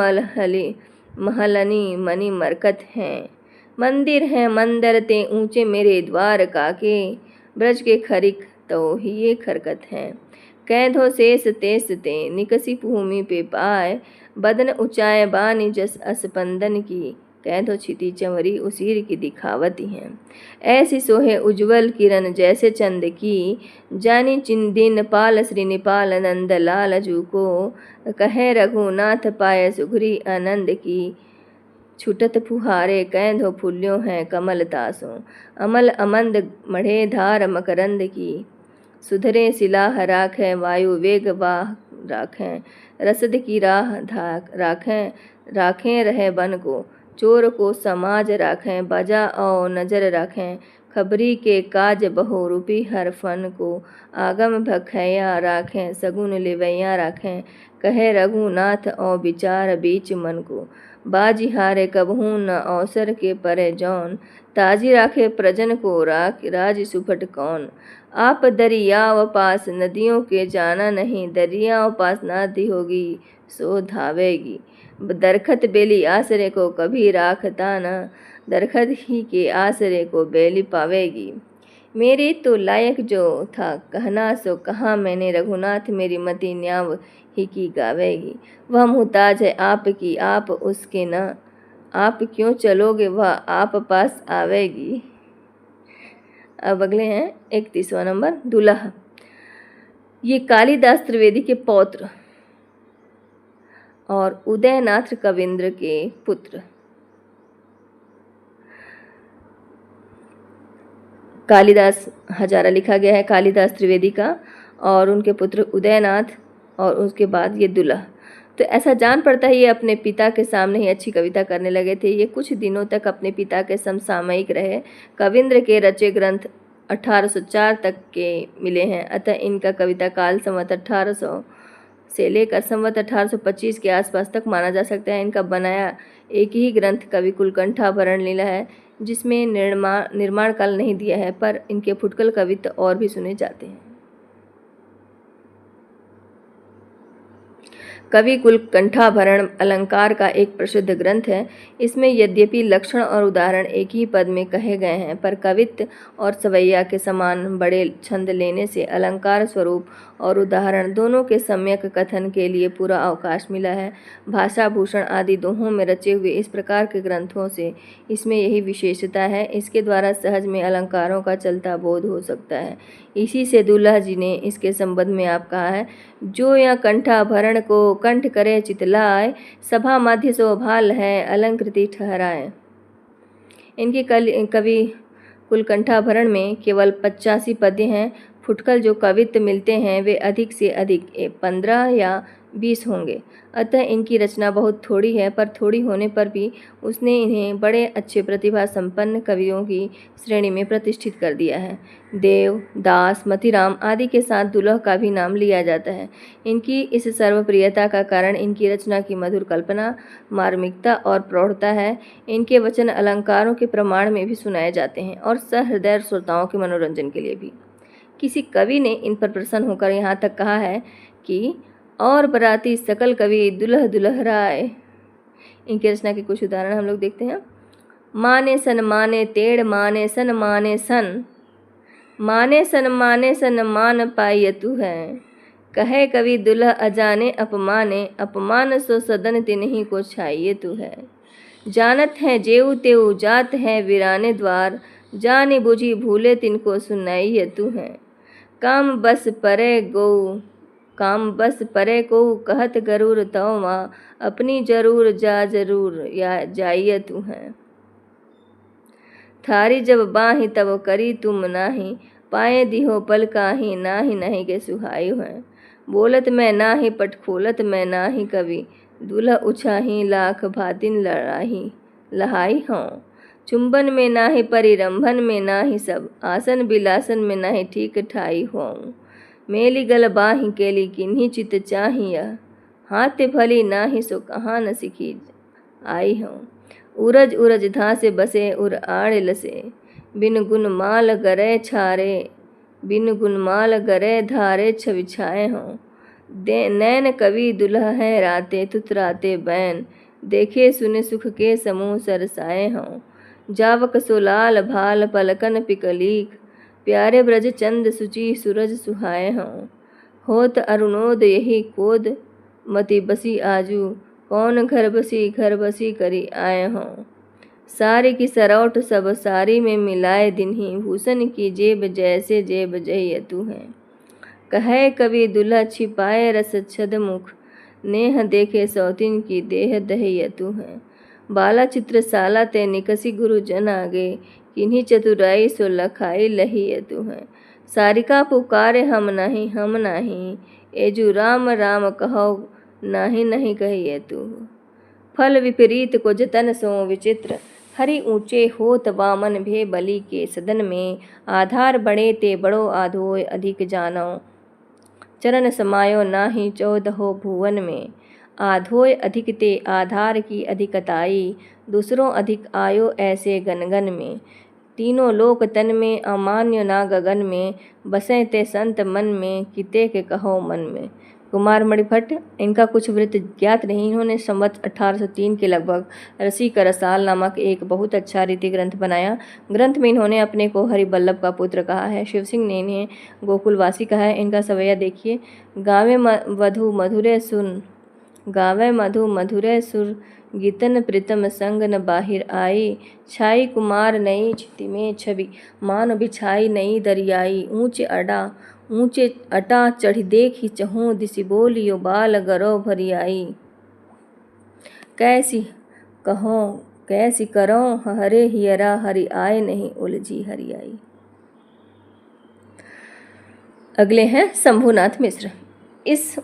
A: महलनी मनी मरकत हैं। मंदिर हैं मंदिर ते ऊंचे मेरे द्वार काके, ब्रज के खरिक तो ही ये खरकत हैं। कैधो शेष तेस ते निकसी भूमि पे पाए, बदन ऊंचाए बानी जस अस्पंदन की, कैधो छिति चंवरी उसीर की दिखावती हैं। ऐसी सोहे उज्ज्वल किरण जैसे चंद की, जानी चिंदिन पाल श्री निपाल नंद लाल जू को, कहे रघुनाथ पाए सुघरी आनंद की, छुटत फुहारे कैधो फूल्यों हैं कमल तासों, अमल अमंद मढ़े धार मकरंद की, सुधरे सिलाह राखें वायु वेग वाह राखें, रसद की राह राखें रहे बन को, चोर को समाज राखें बजा और नजर राखें, खबरी के काज बहु रूपी हर फन को, आगम भखैया राखें सगुन लेवैया राखें, कहे रघुनाथ और विचार बीच मन को, बाजी हारे कबहू न अवसर के परे जौन, ताजी राखे प्रजन को राज सुफट कौन। आप दरियाव पास नदियों के जाना नहीं, दरियाव पास नदी होगी सो धावेगी, दरखत बेली आसरे को कभी राखता न, दरखत ही के आसरे को बेली पावेगी। मेरे तो लायक जो था कहना सो कहा मैंने, रघुनाथ मेरी मति न्याव ही की गावेगी। वह मुहताज है आपकी आप उसके न, आप क्यों चलोगे वह आप पास आवेगी। अब अगले हैं 31वां नंबर दुल्हा। ये कालिदास त्रिवेदी के पौत्र और उदयनाथ कविंद्र के पुत्र। कालिदास हजारा लिखा गया है कालिदास त्रिवेदी का, और उनके पुत्र उदयनाथ, और उसके बाद ये दुल्हा। तो ऐसा जान पड़ता है ये अपने पिता के सामने ही अच्छी कविता करने लगे थे। ये कुछ दिनों तक अपने पिता के समसामयिक रहे। कविंद्र के रचे ग्रंथ 1804 तक के मिले हैं, अतः इनका कविता काल संवत 1800 से लेकर संवत 1825 के आसपास तक माना जा सकता है। इनका बनाया एक ही ग्रंथ कवि कुलकंठाभरण लीला है, जिसमें निर्माण काल नहीं दिया है, पर इनके फुटकल कवित्त और भी सुने जाते हैं। कवि कुलकंठाभरण अलंकार का एक प्रसिद्ध ग्रंथ है। इसमें यद्यपि लक्षण और उदाहरण एक ही पद में कहे गए हैं, पर कवित्त और सवैया के समान बड़े छंद लेने से अलंकार स्वरूप और उदाहरण दोनों के सम्यक कथन के लिए पूरा अवकाश मिला है। भाषा भूषण आदि दोहों में रचे हुए इस प्रकार के ग्रंथों से इसमें यही विशेषता है, इसके द्वारा सहज में अलंकारों का चलता बोध हो सकता है। इसी से दुल्हा जी ने इसके संबंध में आप कहा है, जो या कंठाभरण को कंठ करे चितलाए, सभा मध्य शोभाल है अलंकृति ठहराए। इनके कवि कुलकंठाभरण में केवल 85 पद्य हैं। फुटकल जो कवित्त मिलते हैं वे अधिक से अधिक 15 या 20 होंगे। अतः इनकी रचना बहुत थोड़ी है, पर थोड़ी होने पर भी उसने इन्हें बड़े अच्छे प्रतिभा संपन्न कवियों की श्रेणी में प्रतिष्ठित कर दिया है। देव, दास, मतीराम आदि के साथ दुल्हा का भी नाम लिया जाता है। इनकी इस सर्वप्रियता का कारण इनकी रचना की मधुर कल्पना, मार्मिकता और प्रौढ़ता है। इनके वचन अलंकारों के प्रमाण में भी सुनाए जाते हैं और सहृदय श्रोताओं के मनोरंजन के लिए भी। किसी कवि ने इन पर प्रसन्न होकर यहाँ तक कहा है कि और बराती सकल कवि दुल्ह दुल्हराए। इनकी रचना के कुछ उदाहरण हम लोग देखते हैं। माने सन माने तेड़ माने सन माने सन, माने सन मान पाई तू है। कहे कवि दुल्ह अजाने अपमाने, अपमान सो सदन तिन्हीं को छाइए तू है। जानत है जेऊ तेऊ जात है वीराने द्वार, जाने बुझी भूले तिनको सुनाइए तू है। काम बस परे को कहत गरूर तो माँ, अपनी जरूर जा जरूर या जाइए तू है। थारी जब बाही तब करी तुम नाही, पाए दिहो पल काही नाही नहीं के सुहाई है। बोलत मैं नाही पट खोलत मैं नाही कवि, दुल्हा उछाही लाख भातिन लड़ाही लहाई हों। चुंबन में नाही परिरंभन में नाही सब, आसन बिलासन में नाही ठीक ठाई हों। मेली गल बाही केली किन्हीं चित चाहिया, हाथ भली नाही सो कहाँ न सिखी आई हों। उरज उरज धासे बसे उर आड़ लसे, बिन गुन माल गरे छारे, बिन गुन माल गरे धारे छविछाए हों। नैन कवि दुल्हा है राते तुतराते बैन, देखे सुने सुख के समूह सरसाए हों। जावक सो लाल भाल पलकन पिकलीक, प्यारे ब्रज चंद सुचि सूरज सुहाए हों। होत अरुणोद यही कोद मति बसी आजू, कौन घर बसी करी आए हों। सारी की सरौट सब सारी में मिलाए दिन्ही, भूषण की जेब जैसे जेब जय तू है। कहे कवि दुल्हा छिपाए रस छद मुख, नेह देखे सौतिन की देह दहिय तू है। बाला चित्रशाला ते निकसी गुरु जन आगे, किन्हीं चतुराई सो लखाई लही तू है। सारिका पुकारे हम नहीं, एजू राम राम कहो नहीं नहीं कहिए तू। फल विपरीत को जतन सो विचित्र, हरि ऊंचे होत वामन भे बलि के सदन में। आधार बड़े ते बड़ो आधोय अधिक जानो, चरण समायो नाही 14 भुवन में। आधोय अधिक ते आधार की अधिकताई, दूसरों अधिक आयो ऐसे गनगन में। तीनों लोक तन में अमान्य ना गगन में, बसें ते संत मन में किते के कहो मन में। कुमार मणिभट्ट, इनका कुछ वृत्त ज्ञात नहीं। इन्होंने संवत 1803 के लगभग रसी का रसाल नामक एक बहुत अच्छा रीति ग्रंथ बनाया। ग्रंथ में इन्होंने अपने को हरिबल्लभ का पुत्र कहा है। शिव सिंह ने इन्हें गोकुलवासी कहा है। इनका सवैया देखिए। गावे वधु मधुरे सुन, गावे मधु मधुरै सुर गीतन प्रीतम संग न बाहिर आई। छाई कुमार नई छिति में छवि मान बिछाई नई दरियाई। ऊंचे अटा चढ़ी देखी चहूँ दिसि बोलियो बाल गरौ भरी आई। कैसी करो हरे हियरा हरि आए नहीं उलझी हरियाई। अगले हैं शंभुनाथ मिश्र। इस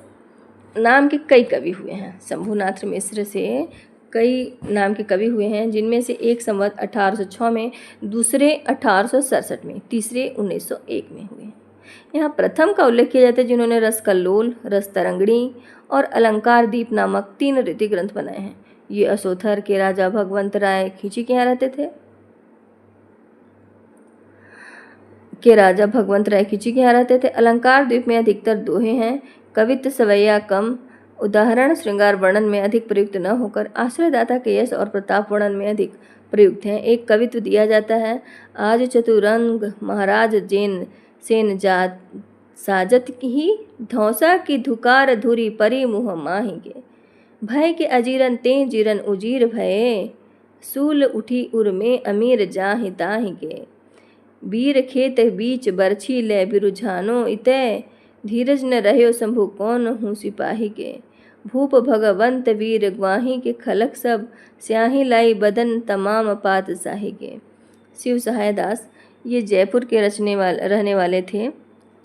A: नाम के कई कवि हुए हैं। शंभुनाथ मिश्र से कई नाम के कवि हुए हैं, जिनमें से एक संवत 1806 में, दूसरे 1867 में, तीसरे 1901 में हुए। यहाँ प्रथम का उल्लेख किया जाता है जिन्होंने रस कल्लोल, रस तरंगिणी और अलंकार दीप नामक 3 रीति ग्रंथ बनाए हैं। ये असोथर के राजा भगवंत राय खींची के यहाँ रहते थे। अलंकार द्वीप में अधिकतर दोहे हैं। कवित्व सवैया कम, उदाहरण श्रृंगार वर्णन में अधिक प्रयुक्त न होकर आश्रयदाता के यश और प्रताप वर्णन में अधिक प्रयुक्त हैं। एक कवित्व दिया जाता है। आज चतुरंग महाराज जेन सेन जात साजत ही धौसा की धुकार धुरी परी मुँह माही के। भय के अजीरन ते जीरन उजीर भये, सूल उठी उर में अमीर जाहि ताहि के। वीर खेत बीच बरछी ले बिरुझानो इतै, धीरज न रह्यो शंभु कौन हूँ सिपाही के। भूप भगवंत वीर ग्वाही के खलक सब, स्याही लाई बदन तमाम पात शाही के। शिव सहाय दास ये जयपुर के रहने वाले थे।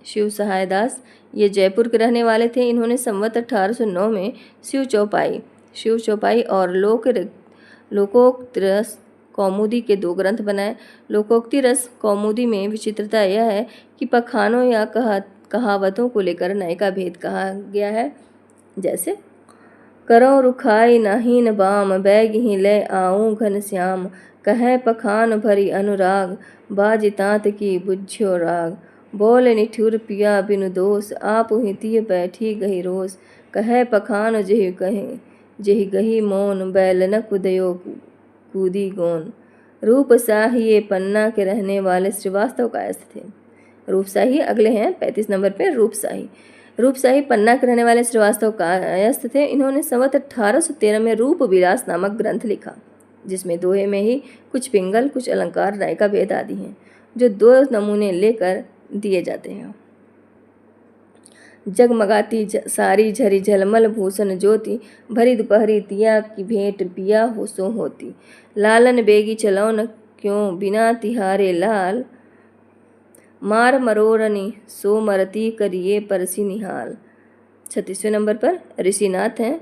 A: शिव सहाय दास ये जयपुर के रहने वाले थे। इन्होंने संवत 1809 में शिव चौपाई और लोकोक्त रस कौमुदी के 2 ग्रंथ बनाए। लोकोक्ति रस कौमुदी में विचित्रता यह है कि पखानों या कहावतों को लेकर नए का भेद कहा गया है। जैसे करो रुखाई नाहीन बाम, बैग ही ले आऊं घन श्याम। कहे पखान भरी अनुराग, बाज तात की बुझ्यो राग। बोल निठुर पिया बिनु दोष, आप ही तिय बैठी गही रोष। कहे पखान जेहि गही मौन, बैल न कुदयो कूदी गोन। रूपसाही ये पन्ना के रहने वाले श्रीवास्तव कायस्थ थे। रूपसाही अगले हैं 35 नंबर पे। रूपसाही पन्ना के रहने वाले श्रीवास्तव कायस्थ थे। इन्होंने संवत 1813 में रूप विलास नामक ग्रंथ लिखा, जिसमें दोहे में ही कुछ पिंगल, कुछ अलंकार, नए का भेद आदि हैं, जो 2 नमूने लेकर दिए जाते हैं। जगमगाती सारी झरी झलमल भूषण ज्योति, भरी दोपहरी तिया की भेंट पिया हो सो होती। लालन बेगी चलौन क्यों बिना तिहारे लाल, मार मरोरनी सो मरती करिए परसी निहाल। 36वें नंबर पर ऋषिनाथ हैं।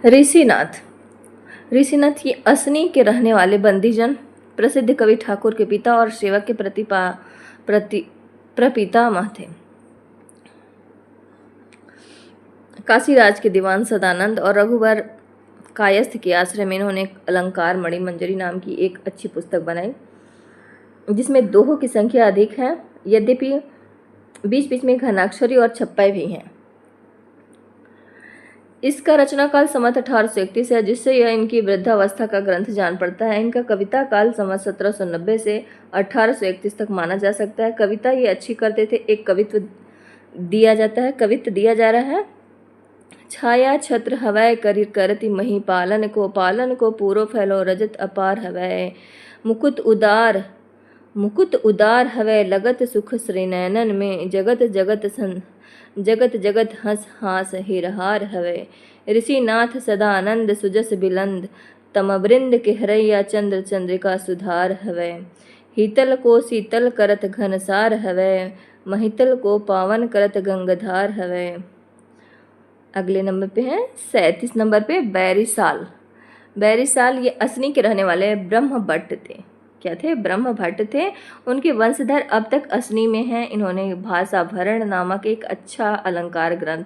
A: ऋषिनाथ ये असनी के रहने वाले बंदीजन, प्रसिद्ध कवि ठाकुर के पिता और सेवक के प्रपितामह थे। काशीराज के दीवान सदानंद और रघुवर कायस्थ के आश्रय में इन्होंने अलंकार मणि मंजरी नाम की एक अच्छी पुस्तक बनाई, जिसमें दोहों की संख्या अधिक है, यद्यपि बीच बीच में घनाक्षरी और छप्पे भी हैं। इसका रचना काल संवत 1831 है, जिससे यह इनकी वृद्धावस्था का ग्रंथ जान पड़ता है। इनका कविता काल संवत 1790 से 1831 तक माना जा सकता है। कविता ये अच्छी करते थे। एक कवित्व दिया जा रहा है। छाया छत्र हवै करती मही, पालन को पूरो फैलो रजत अपार हवै। मुकुट उदार हवै लगत सुख श्रीनयनन में, जगत हंस हास हिरहार हवै। ऋषिनाथ सदानंद सुजस बिलंद, तमवृंद के हरैया चंद्र चंद्रिका सुधार हवै। हीतल को शीतल करत घनसार हवै, महितल को पावन करत गंगाधार हवै। अगले नंबर पे है 37 नंबर पे बैरिसाल ये असनी के रहने वाले ब्रह्म भट्ट थे। क्या थे? ब्रह्म भट्ट थे। उनके वंशधर अब तक असनी में हैं। इन्होंने भाषाभरण नामक एक अच्छा अलंकार ग्रंथ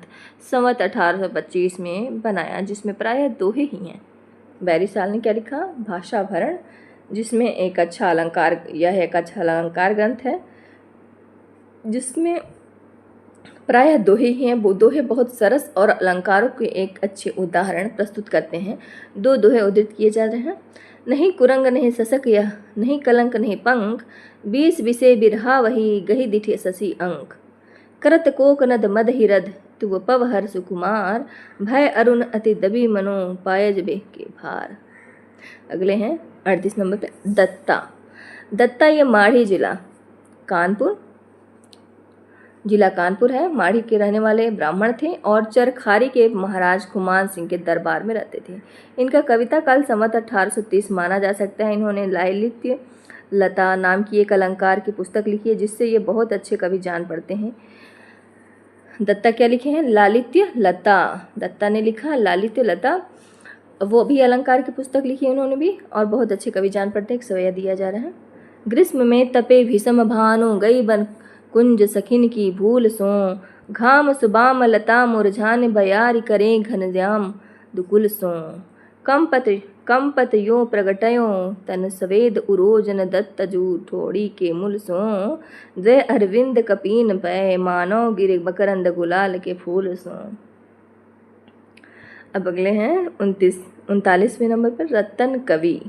A: संवत 1825 में बनाया, जिसमें प्रायः दोहे ही हैं। बैरिसाल ने क्या लिखा? भाषाभरण, जिसमें एक अच्छा अलंकार ग्रंथ है, जिसमें प्रायः दोहे ही हैं। वो दोहे बहुत सरस और अलंकारों के एक अच्छे उदाहरण प्रस्तुत करते हैं। 2 दोहे उद्धृत किए जा रहे हैं। नहीं कुरंग नहीं ससक यह, नहीं कलंक नहीं पंख, 20 विषय बिरहा वही गही दिठे ससी अंक। करत कोक नद मद हिरद तुव पव हर सुकुमार, भय अरुण अति दबी मनो पायज बेह के भार। अगले हैं 38 नंबर पे दत्ता। दत्ता ये माढ़ी जिला कानपुर, जिला कानपुर है। माढ़ी के रहने वाले ब्राह्मण थे और चरखारी के महाराज खुमान सिंह के दरबार में रहते थे। इनका कविता काल संवत 1830 माना जा सकता है। इन्होंने लालित्य लता नाम की एक अलंकार की पुस्तक लिखी है, जिससे ये बहुत अच्छे कवि जान पड़ते हैं। दत्ता क्या लिखे हैं? लालित्य लता। दत्ता ने लिखा लालित्य लता, वो भी अलंकार की पुस्तक लिखी है उन्होंने भी, और बहुत अच्छे कवि जान पड़ते हैं। एक सवैया दिया जा रहा है। ग्रीष्म में तपे भीषम भानु, गई बन कुंज सखिन की भूल सो, घाम सुबाम लता मुरझान, बयारी करें घनश्याम दुकुल सो। कंपत यो प्रगटयो तन सवेद उरोजन, दत्त जू ठोड़ी के मूल सो, जय अरविंद कपीन पै, मानव गिर मकरंद गुलाल के फूल सो। अब अगले हैं 39वें नंबर पर रतन कवि।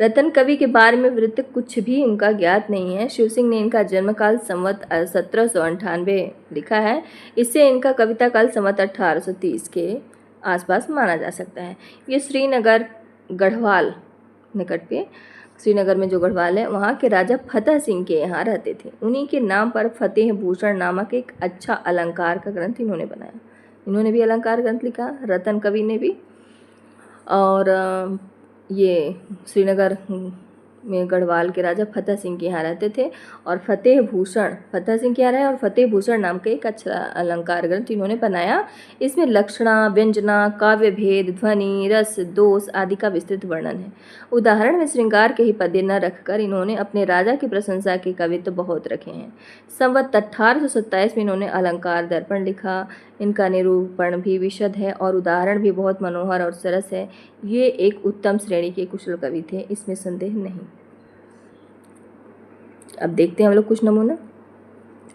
A: रतन कवि के बारे में वृत्त कुछ भी उनका ज्ञात नहीं है। शिव सिंह ने इनका जन्मकाल संवत 1798 लिखा है। इससे इनका कविता काल संवत 1830 के आसपास माना जा सकता है। ये श्रीनगर गढ़वाल निकट पे, श्रीनगर में जो गढ़वाल है वहाँ के राजा फतेह सिंह के यहाँ रहते थे। उन्हीं के नाम पर फतेह भूषण नामक एक अच्छा अलंकार का ग्रंथ इन्होंने बनाया। इन्होंने भी अलंकार ग्रंथ लिखा, रतन कवि ने भी। और ये श्रीनगर में गढ़वाल के राजा फतेह सिंह के यहाँ रहते थे। और फतेह सिंह के यहाँ रहे और फतेह भूषण नाम का एक अच्छा अलंकार ग्रंथ इन्होंने बनाया। इसमें लक्षणा, व्यंजना, काव्य भेद, ध्वनि, रस, दोष आदि का विस्तृत वर्णन है। उदाहरण में श्रृंगार के ही पद्य न रखकर इन्होंने अपने राजा की प्रशंसा के कवित्व बहुत रखे हैं। संवत 1827 में इन्होंने अलंकार दर्पण लिखा। इनका निरूपण भी विशद है और उदाहरण भी बहुत मनोहर और सरस है। ये एक उत्तम श्रेणी के कुशल कवि थे, इसमें संदेह नहीं। अब देखते हैं हम लोग कुछ नमूना।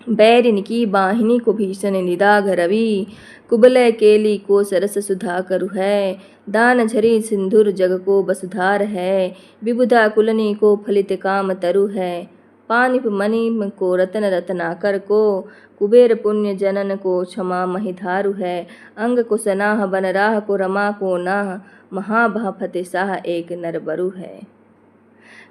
A: बैरिन की बाहिनी को भीषण निदाघ रवि, कुबलय केली को सरस सुधा करु है, दान झरी सिंधुर जग को बसुधार है, विबुधा कुलनी को फलित काम तरु है, पानिप मणि को रतन रत्नाकर को, कुबेर पुण्य जनन को क्षमा महिधारु है, अंग को सनाह बनराह को रमा को नाह, महाभा फतेह शाह एक नरबरु है।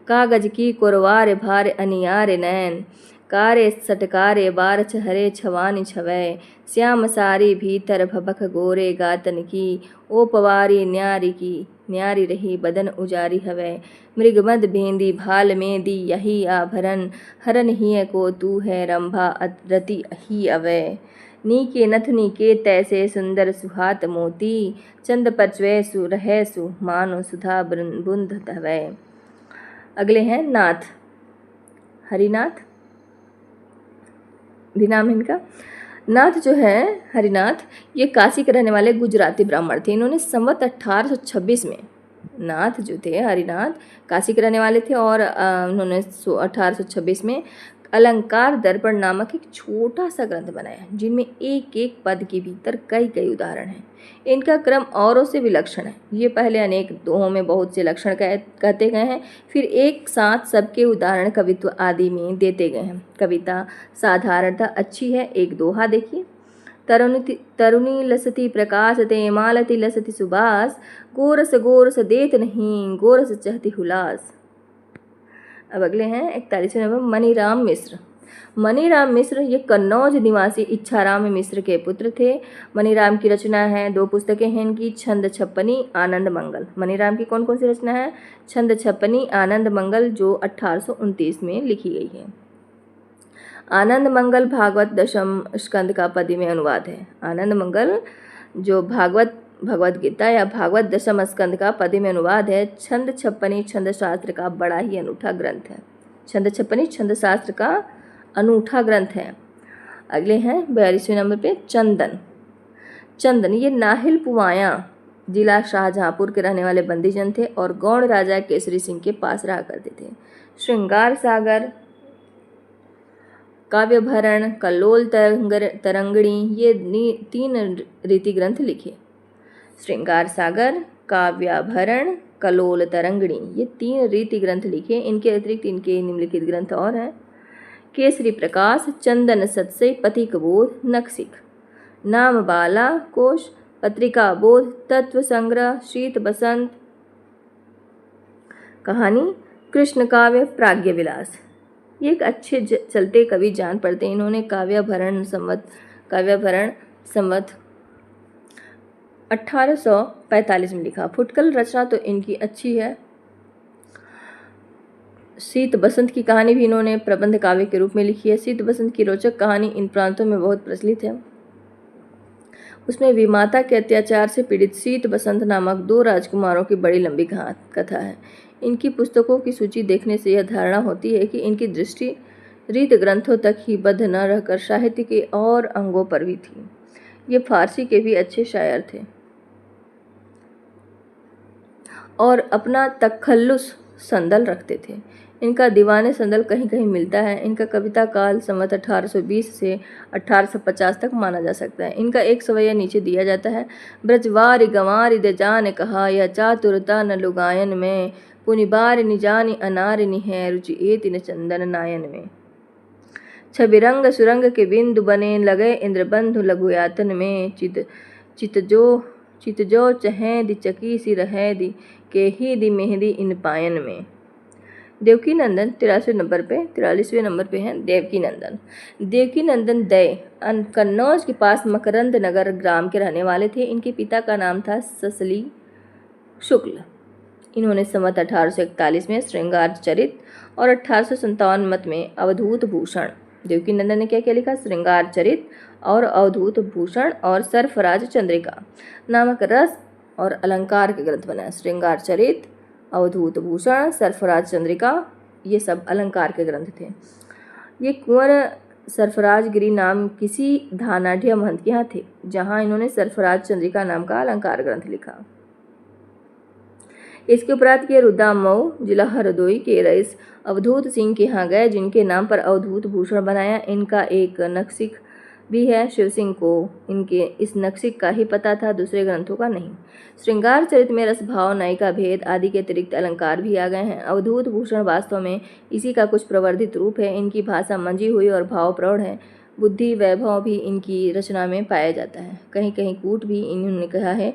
A: कागज की कोरवार भार अनियार नैन, कारे सटकारे बारछ हरे छवानी छवै, श्याम सारी भीतर भबक गोरे गातन की, ओ पवारी न्यारी रही बदन उजारी हवै, मृगमद भेंदी भाल में दी यही आभरण, हरन हिय को तू है रंभा रति ही अवै, नीके नथनी के तैसे सुंदर सुहात मोती, चंद पचवै सु रहे सु मानो सुधा बुंद धवै। अगले हैं नाथ, हरिनाथ भी नाम है इनका। नाथ जो है हरिनाथ, ये काशी के रहने वाले गुजराती ब्राह्मण थे। इन्होंने संवत 1826 में, नाथ जो थे हरिनाथ काशी के रहने वाले थे और उन्होंने 1826 में अलंकार दर्पण नामक एक छोटा सा ग्रंथ बनाया, जिनमें एक एक पद के भीतर कई कई उदाहरण हैं। इनका क्रम औरों से विलक्षण है। ये पहले अनेक दोहों में बहुत से लक्षण कहते गए हैं, फिर एक साथ सबके उदाहरण कवित्व आदि में देते गए हैं। कविता साधारणतः अच्छी है। एक दोहा देखिए। तरुणी लसती प्रकाश ते, मालती लसती सुबास, गोरस गोरस देत नहीं, गोरस चहती हुलास। अब अगले हैं 41वें नंबर मनीराम मिश्र। मनीराम मिश्र ये कन्नौज निवासी इच्छाराम मिश्र के पुत्र थे। मनीराम की रचना है, 2 पुस्तकें हैं इनकी, छंद छप्पनी, आनंद मंगल। मनीराम की कौन कौन सी रचना है? छंद छप्पनी, आनंद मंगल, जो 1829 में लिखी गई है। आनंद मंगल भागवत दशम स्कंद का पद्य में अनुवाद है। आनंद मंगल जो भगवत गीता या भागवत दशम स्कंद का पद्य में अनुवाद है। छंद छप्पनी छंद शास्त्र का बड़ा ही अनूठा ग्रंथ है। छंद छप्पनी छंद शास्त्र का अनूठा ग्रंथ है। अगले हैं 42वें नंबर पे चंदन ये नाहिल पुवाया जिला शाहजहाँपुर के रहने वाले बंदीजन थे और गौड़ राजा केसरी सिंह के पास रहा करते थे। श्रृंगार सागर, काव्यभरण, कल्लोल तरंगिणी ये 3 रीति ग्रंथ लिखे। श्रृंगार सागर, काव्याभरण, कलोल तरंगिणी ये 3 रीति ग्रंथ लिखे। इनके अतिरिक्त इनके निम्नलिखित ग्रंथ और हैं केसरी प्रकाश चंदन सत्सय पथिक बोध नखसिक नाम बाला कोश पत्रिका बोध तत्व संग्रह शीत बसंत कहानी कृष्ण काव्य प्राज्ञ विलास। ये एक अच्छे चलते कवि जान पड़ते हैं। इन्होंने काव्याभरण संवत 1845 में लिखा। फुटकल रचना तो इनकी अच्छी है। शीत बसंत की कहानी भी इन्होंने प्रबंध काव्य के रूप में लिखी है। शीत बसंत की रोचक कहानी इन प्रांतों में बहुत प्रचलित है। उसमें विमाता के अत्याचार से पीड़ित शीत बसंत नामक 2 राजकुमारों की बड़ी लंबी कथा है। इनकी पुस्तकों की सूची देखने से यह धारणा होती है कि इनकी दृष्टि रीत ग्रंथों तक ही बद्ध न रहकर साहित्य के और अंगों पर भी थी। ये फारसी के भी अच्छे शायर थे और अपना तखल्लुस संदल रखते थे। इनका दीवाने संदल कहीं कहीं मिलता है। इनका कविता काल संवत 1820 से 1850 तक माना जा सकता है। इनका एक सवैया नीचे दिया जाता है। ब्रजवारी गंवारी दे जान कहा यह चातुरता न लुगायन में पुनिबार निजानी अनारिनी है रुचि एति न चंदन नायन में छबिरंग सुरंग के बिंदु बने लगे इंद्रबंधु लघुयातन में चित जो चहें दी चकी सी रहे दी के ही दी मेहंदी इन पायन में। देवकी नंदन 43वें नंबर पे हैं। देवकी नंदन दय कन्नौज के पास मकरंद नगर ग्राम के रहने वाले थे। इनके पिता का नाम था ससली शुक्ल। इन्होंने संवत 1841 में श्रृंगार चरित और 1857 मत में अवधूत भूषण। देवकी नंदन ने क्या क्या लिखा? श्रृंगार चरित और अवधूत भूषण और सरफराज चंद्रिका नामक रस और अलंकार के ग्रंथ बनाए। श्रृंगार चरित, अवधूत भूषण, सरफराज चंद्रिका ये सब अलंकार के ग्रंथ थे। ये कुंवर सरफराज गिरी नाम किसी धानाढ़ महंत के यहाँ थे, जहाँ इन्होंने सरफराज चंद्रिका नाम का अलंकार ग्रंथ लिखा। इसके उपरांत के रुद्दा मऊ जिला हरदोई के रईस अवधूत सिंह के यहाँ गए, जिनके नाम पर अवधूत भूषण बनाया। इनका एक नक्सिक भी है। शिव सिंह को इनके इस नक्सिक का ही पता था, दूसरे ग्रंथों का नहीं। श्रृंगार चरित में रस भाव नयिका भेद आदि के अतिरिक्त अलंकार भी आ गए हैं। अवधूत भूषण वास्तव में इसी का कुछ प्रवर्धित रूप है। इनकी भाषा मंजी हुई और भाव प्रौढ़ है। बुद्धि वैभव भी इनकी रचना में पाया जाता है। कहीं कहीं कूट भी इन्होंने कहा है।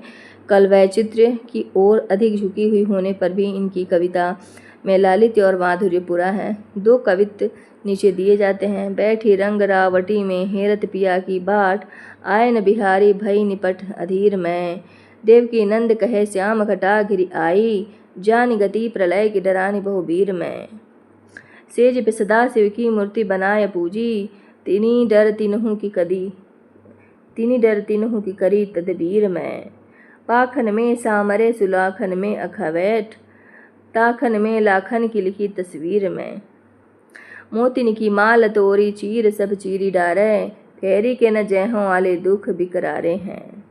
A: कल वैचित्र्य की ओर अधिक झुकी हुई होने पर भी इनकी कविता में लालित्य और माधुर्य पूरा है। 2 कवित्व नीचे दिए जाते हैं। बैठी रंग रावटी में हेरत पिया की बाट आयन बिहारी भई निपट अधीर में देवकी नंद कहे श्याम घटा घिरी आई जान गति प्रलय की डरानी बहुबीर में सेज पे सदा शिव की मूर्ति बनाय पूजी तिनी डर तिनहु की करी तदबीर में पाखन में सामरे सुलाखन में अखवैठ ताखन में लाखन की लिखी तस्वीर में मोतिन की माल तोरी चीर सब चीरी डारे फेरी के न जहों वाले दुख बिकरारे हैं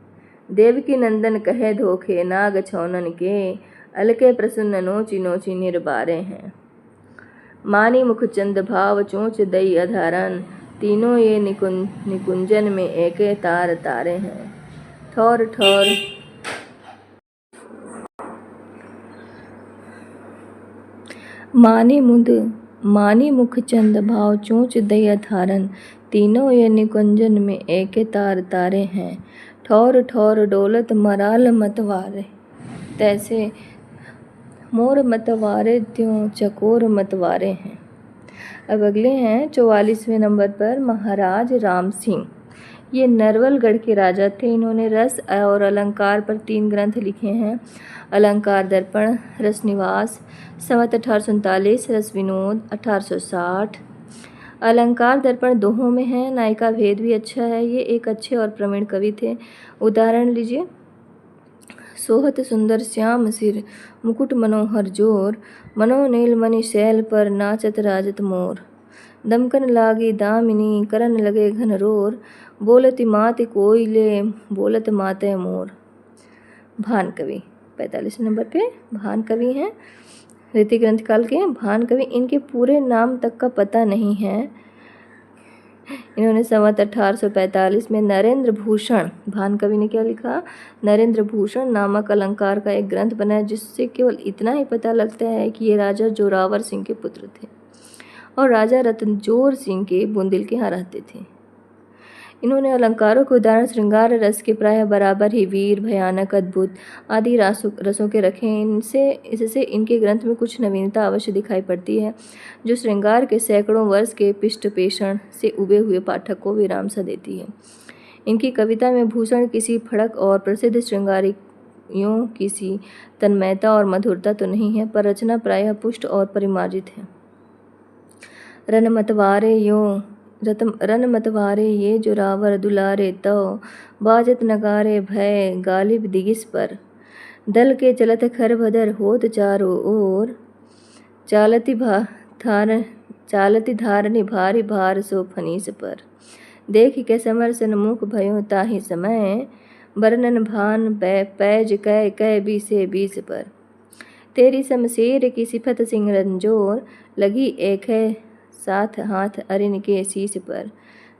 A: देवकी नंदन कहे धोखे नाग छौनन के अलके प्रसन्न नोची नोची निर्बारे हैं मानी मुख चंद भाव चोंच दई अधारन तीनों ये निकुंजन में एके तार तारे हैं ठौर ठौर मानी मुख चंद भाव चोंच दई अधारन तीनों ये निकुंजन में एके तार तारे हैं ठौर ठौर डोलत मराल मतवारे तैसे मोर मतवारे त्यों चकोर मतवारे हैं। अब अगले हैं 44वें नंबर पर महाराज राम सिंह। ये नरवलगढ़ के राजा थे। इन्होंने रस और अलंकार पर 3 ग्रंथ लिखे हैं। अलंकार दर्पण, रस निवास संवत 1839, रस विनोद 1860। अलंकार दर्पण दोहों में है। नायिका भेद भी अच्छा है। ये एक अच्छे और प्रवीण कवि थे। उदाहरण लीजिए। सोहत सुंदर श्याम सिर मुकुट मनोहर जोर मनोनील मणि शैल पर नाचत राजत मोर दमकन लागी दामिनी करन लगे घन रोर बोलति मात कोयले बोलत माते मोर। भान कवि 45 नंबर पे भान कवि हैं। रीति ग्रंथ काल के भान कवि। इनके पूरे नाम तक का पता नहीं है। इन्होंने संवत 1845 में नरेंद्र भूषण, भान कवि ने क्या लिखा? नरेंद्र भूषण नामक अलंकार का एक ग्रंथ बनाया, जिससे केवल इतना ही पता लगता है कि ये राजा जोरावर सिंह के पुत्र थे। और राजा रतनजोर सिंह के बुंदेल के यहाँ रहते थे। इन्होंने अलंकारों के उदाहरण श्रृंगार रस के प्रायः बराबर ही वीर, भयानक, अद्भुत आदि रसों के रखे हैं। इससे इनके ग्रंथ में कुछ नवीनता अवश्य दिखाई पड़ती है, जो श्रृंगार के सैकड़ों वर्ष के पिष्टपेषण से उबे हुए पाठक को विराम सा देती है। इनकी कविता में भूषण किसी फड़क और प्रसिद्ध श्रृंगारियों किसी तन्मयता और मधुरता तो नहीं है, पर रचना प्रायः पुष्ट और परिमार्जित है। रन मतवारे ये जोरावर दुलारे तो बाजत नगारे भय गालिब दिगिस पर दल के चलत खर भदर होत चारों ओर चालती धारनी भारी भार सो फनीस पर देख के समर सन्मुख भयो ताहि समय बरनन भान पैज कै कै बीसे बीस पर तेरी शमशेर की सिफत सिंह रंजोर लगी एक है साथ हाथ अरिन के शीश पर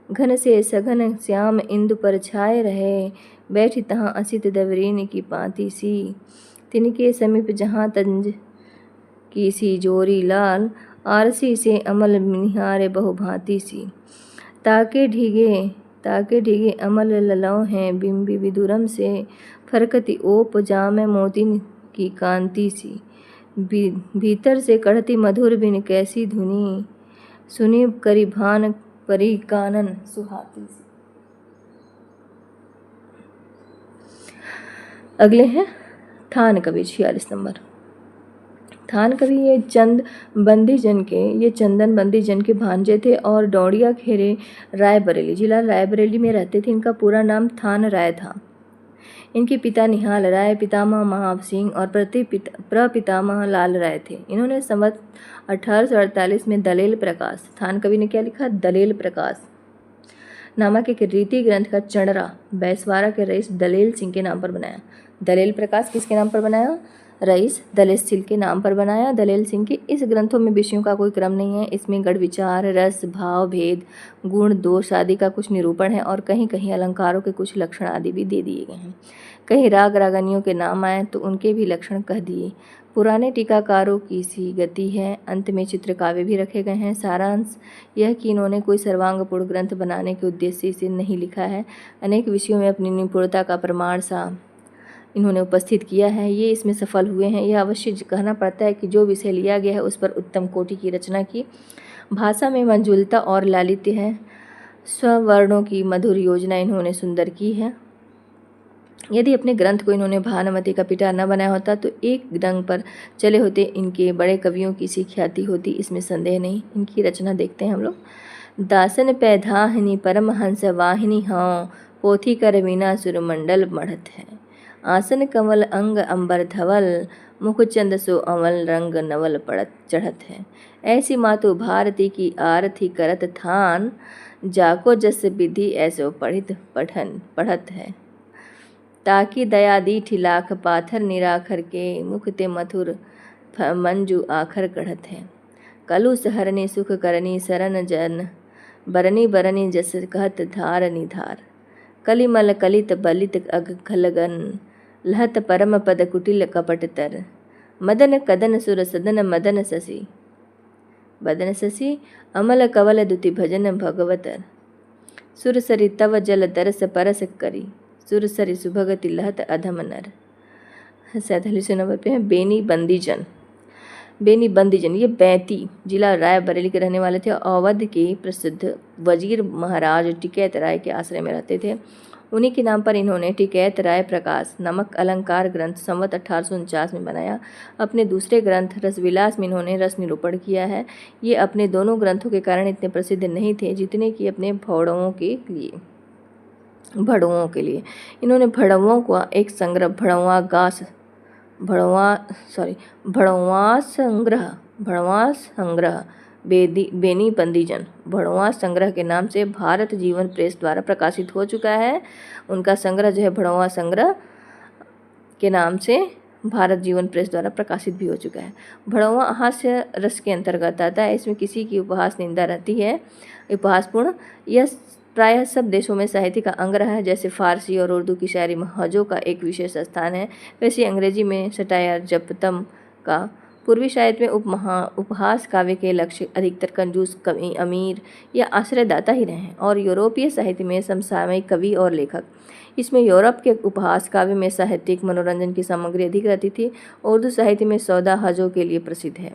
A: घन से सघन श्याम इंदु पर छाए रहे बैठी तहाँ असित दवरीन की पाती सी तिनके समीप जहाँ तंज की सी जोरी लाल आरसी से अमल निहारे बहुभांति सी ताके ढीगे अमल ललौ हैं बिंबी विदुरम से फरकती ओप जामे मोतिन की कांति सी भीतर से कढ़ती मधुर बिन कैसी धुनी सुनी करी भान परी कानन सुहाती सी। अगले हैं थान कवि 46 नंबर। थान कवि ये चंदन बंदी जन के भांजे थे और डौड़िया खेरे रायबरेली जिला रायबरेली में रहते थे। इनका पूरा नाम थान राय था। इनके पिता निहाल राय, पितामह महाव सिंह और प्रपितामह लाल राय थे। इन्होंने संवत 1848 में दलेल प्रकाश, थान कवि ने क्या लिखा, दलेल प्रकाश नामक एक रीति ग्रंथ का चंडरा बैसवारा के रईस दलेल सिंह के नाम पर बनाया। दलेल प्रकाश किसके नाम पर बनाया, रईस दलेल सिंह के नाम पर बनाया। दलेल सिंह के इस ग्रंथों में विषयों का कोई क्रम नहीं है। इसमें गढ़ विचार, रस, भाव, भेद, गुण, दोष आदि का कुछ निरूपण है और कहीं कहीं अलंकारों के कुछ लक्षण आदि भी दे दिए गए हैं। कहीं राग रागनियों के नाम आए तो उनके भी लक्षण कह दिए। पुराने टीकाकारों की सी गति है। अंत में चित्रकाव्य भी रखे गए हैं। सारांश यह कि इन्होंने कोई सर्वांगपूर्ण ग्रंथ बनाने के उद्देश्य से नहीं लिखा है। अनेक विषयों में अपनी निपुणता का प्रमाण सा इन्होंने उपस्थित किया है। ये इसमें सफल हुए हैं। यह अवश्य कहना पड़ता है कि जो विषय लिया गया है उस पर उत्तम कोटि की रचना की। भाषा में मंजुलता और लालित्य है। स्ववर्णों की मधुर योजना इन्होंने सुंदर की है। यदि अपने ग्रंथ को इन्होंने भानुमति का पिटा न बनाया होता तो एक ढंग पर चले होते इनके बड़े कवियों की सी ख्याति होती, इसमें संदेह नहीं। इनकी रचना देखते हैं हम लोग। दासन पैधाहिनी परमहंस वाहिनी हाँ पोथी कर मीना सुरमंडल मढ़त है। आसन कंवल अंग अंबर धवल मुखचंद सो अमल रंग नवल पड़त चढ़त है। ऐसी मातु भारती की आरती करत थान जाको जस विधि ऐसो पढ़त है। ताकि दया दीठी लाख पाथर निराखर के मुख ते मथुर मंजू आखर कढ़त है। कलु सहरनी सुख करनी सरन जन बरनी जस कहत धार निधार। कलिमल कलित बलित अग खलगन लहत परम पद कुटिल कपट तर। मदन कदन सुर सदन मदन शशि अमल कवल दुति भजन भगवतर। सुरसरी तव जल दरस परस करी सुरसरी सुभगति लहत अधम नर। 47 नंबर पे है बेनी बंदीजन। ये बैती जिला रायबरेली के रहने वाले थे। अवध के प्रसिद्ध वजीर महाराज टिकैत राय के आश्रय में रहते थे। उन्हीं के नाम पर इन्होंने टिकैत राय प्रकाश नामक अलंकार ग्रंथ संवत 1849 में बनाया। अपने दूसरे ग्रंथ रसविलास में इन्होंने रस निरूपण किया है। ये अपने दोनों ग्रंथों के कारण इतने प्रसिद्ध नहीं थे जितने कि अपने भड़ों के लिए। इन्होंने भड़ों का एक संग्रह भड़वा संग्रह बेनी बंदीजन भड़वा संग्रह के नाम से भारत जीवन प्रेस द्वारा प्रकाशित हो चुका है। उनका संग्रह जो है भड़वा संग्रह के नाम से भारत जीवन प्रेस द्वारा प्रकाशित भी हो चुका है। भड़वा हास्य रस के अंतर्गत आता है। इसमें किसी की उपहास निंदा रहती है, उपहासपूर्ण। यह प्रायः सब देशों में साहित्य का अंग्रह है। जैसे फारसी और उर्दू की शायरी महजों का एक विशेष स्थान है, वैसे अंग्रेजी में सटायर जपतम का पूर्वी साहित्य में उपहास काव्य के लक्ष्य अधिकतर कंजूस कवि, अमीर या आश्रयदाता ही रहे हैं, और यूरोपीय साहित्य में समसामयिक कवि और लेखक। इसमें यूरोप के उपहास काव्य में साहित्यिक मनोरंजन की सामग्री अधिक रहती थी। उर्दू साहित्य में सौदा हजों के लिए प्रसिद्ध है।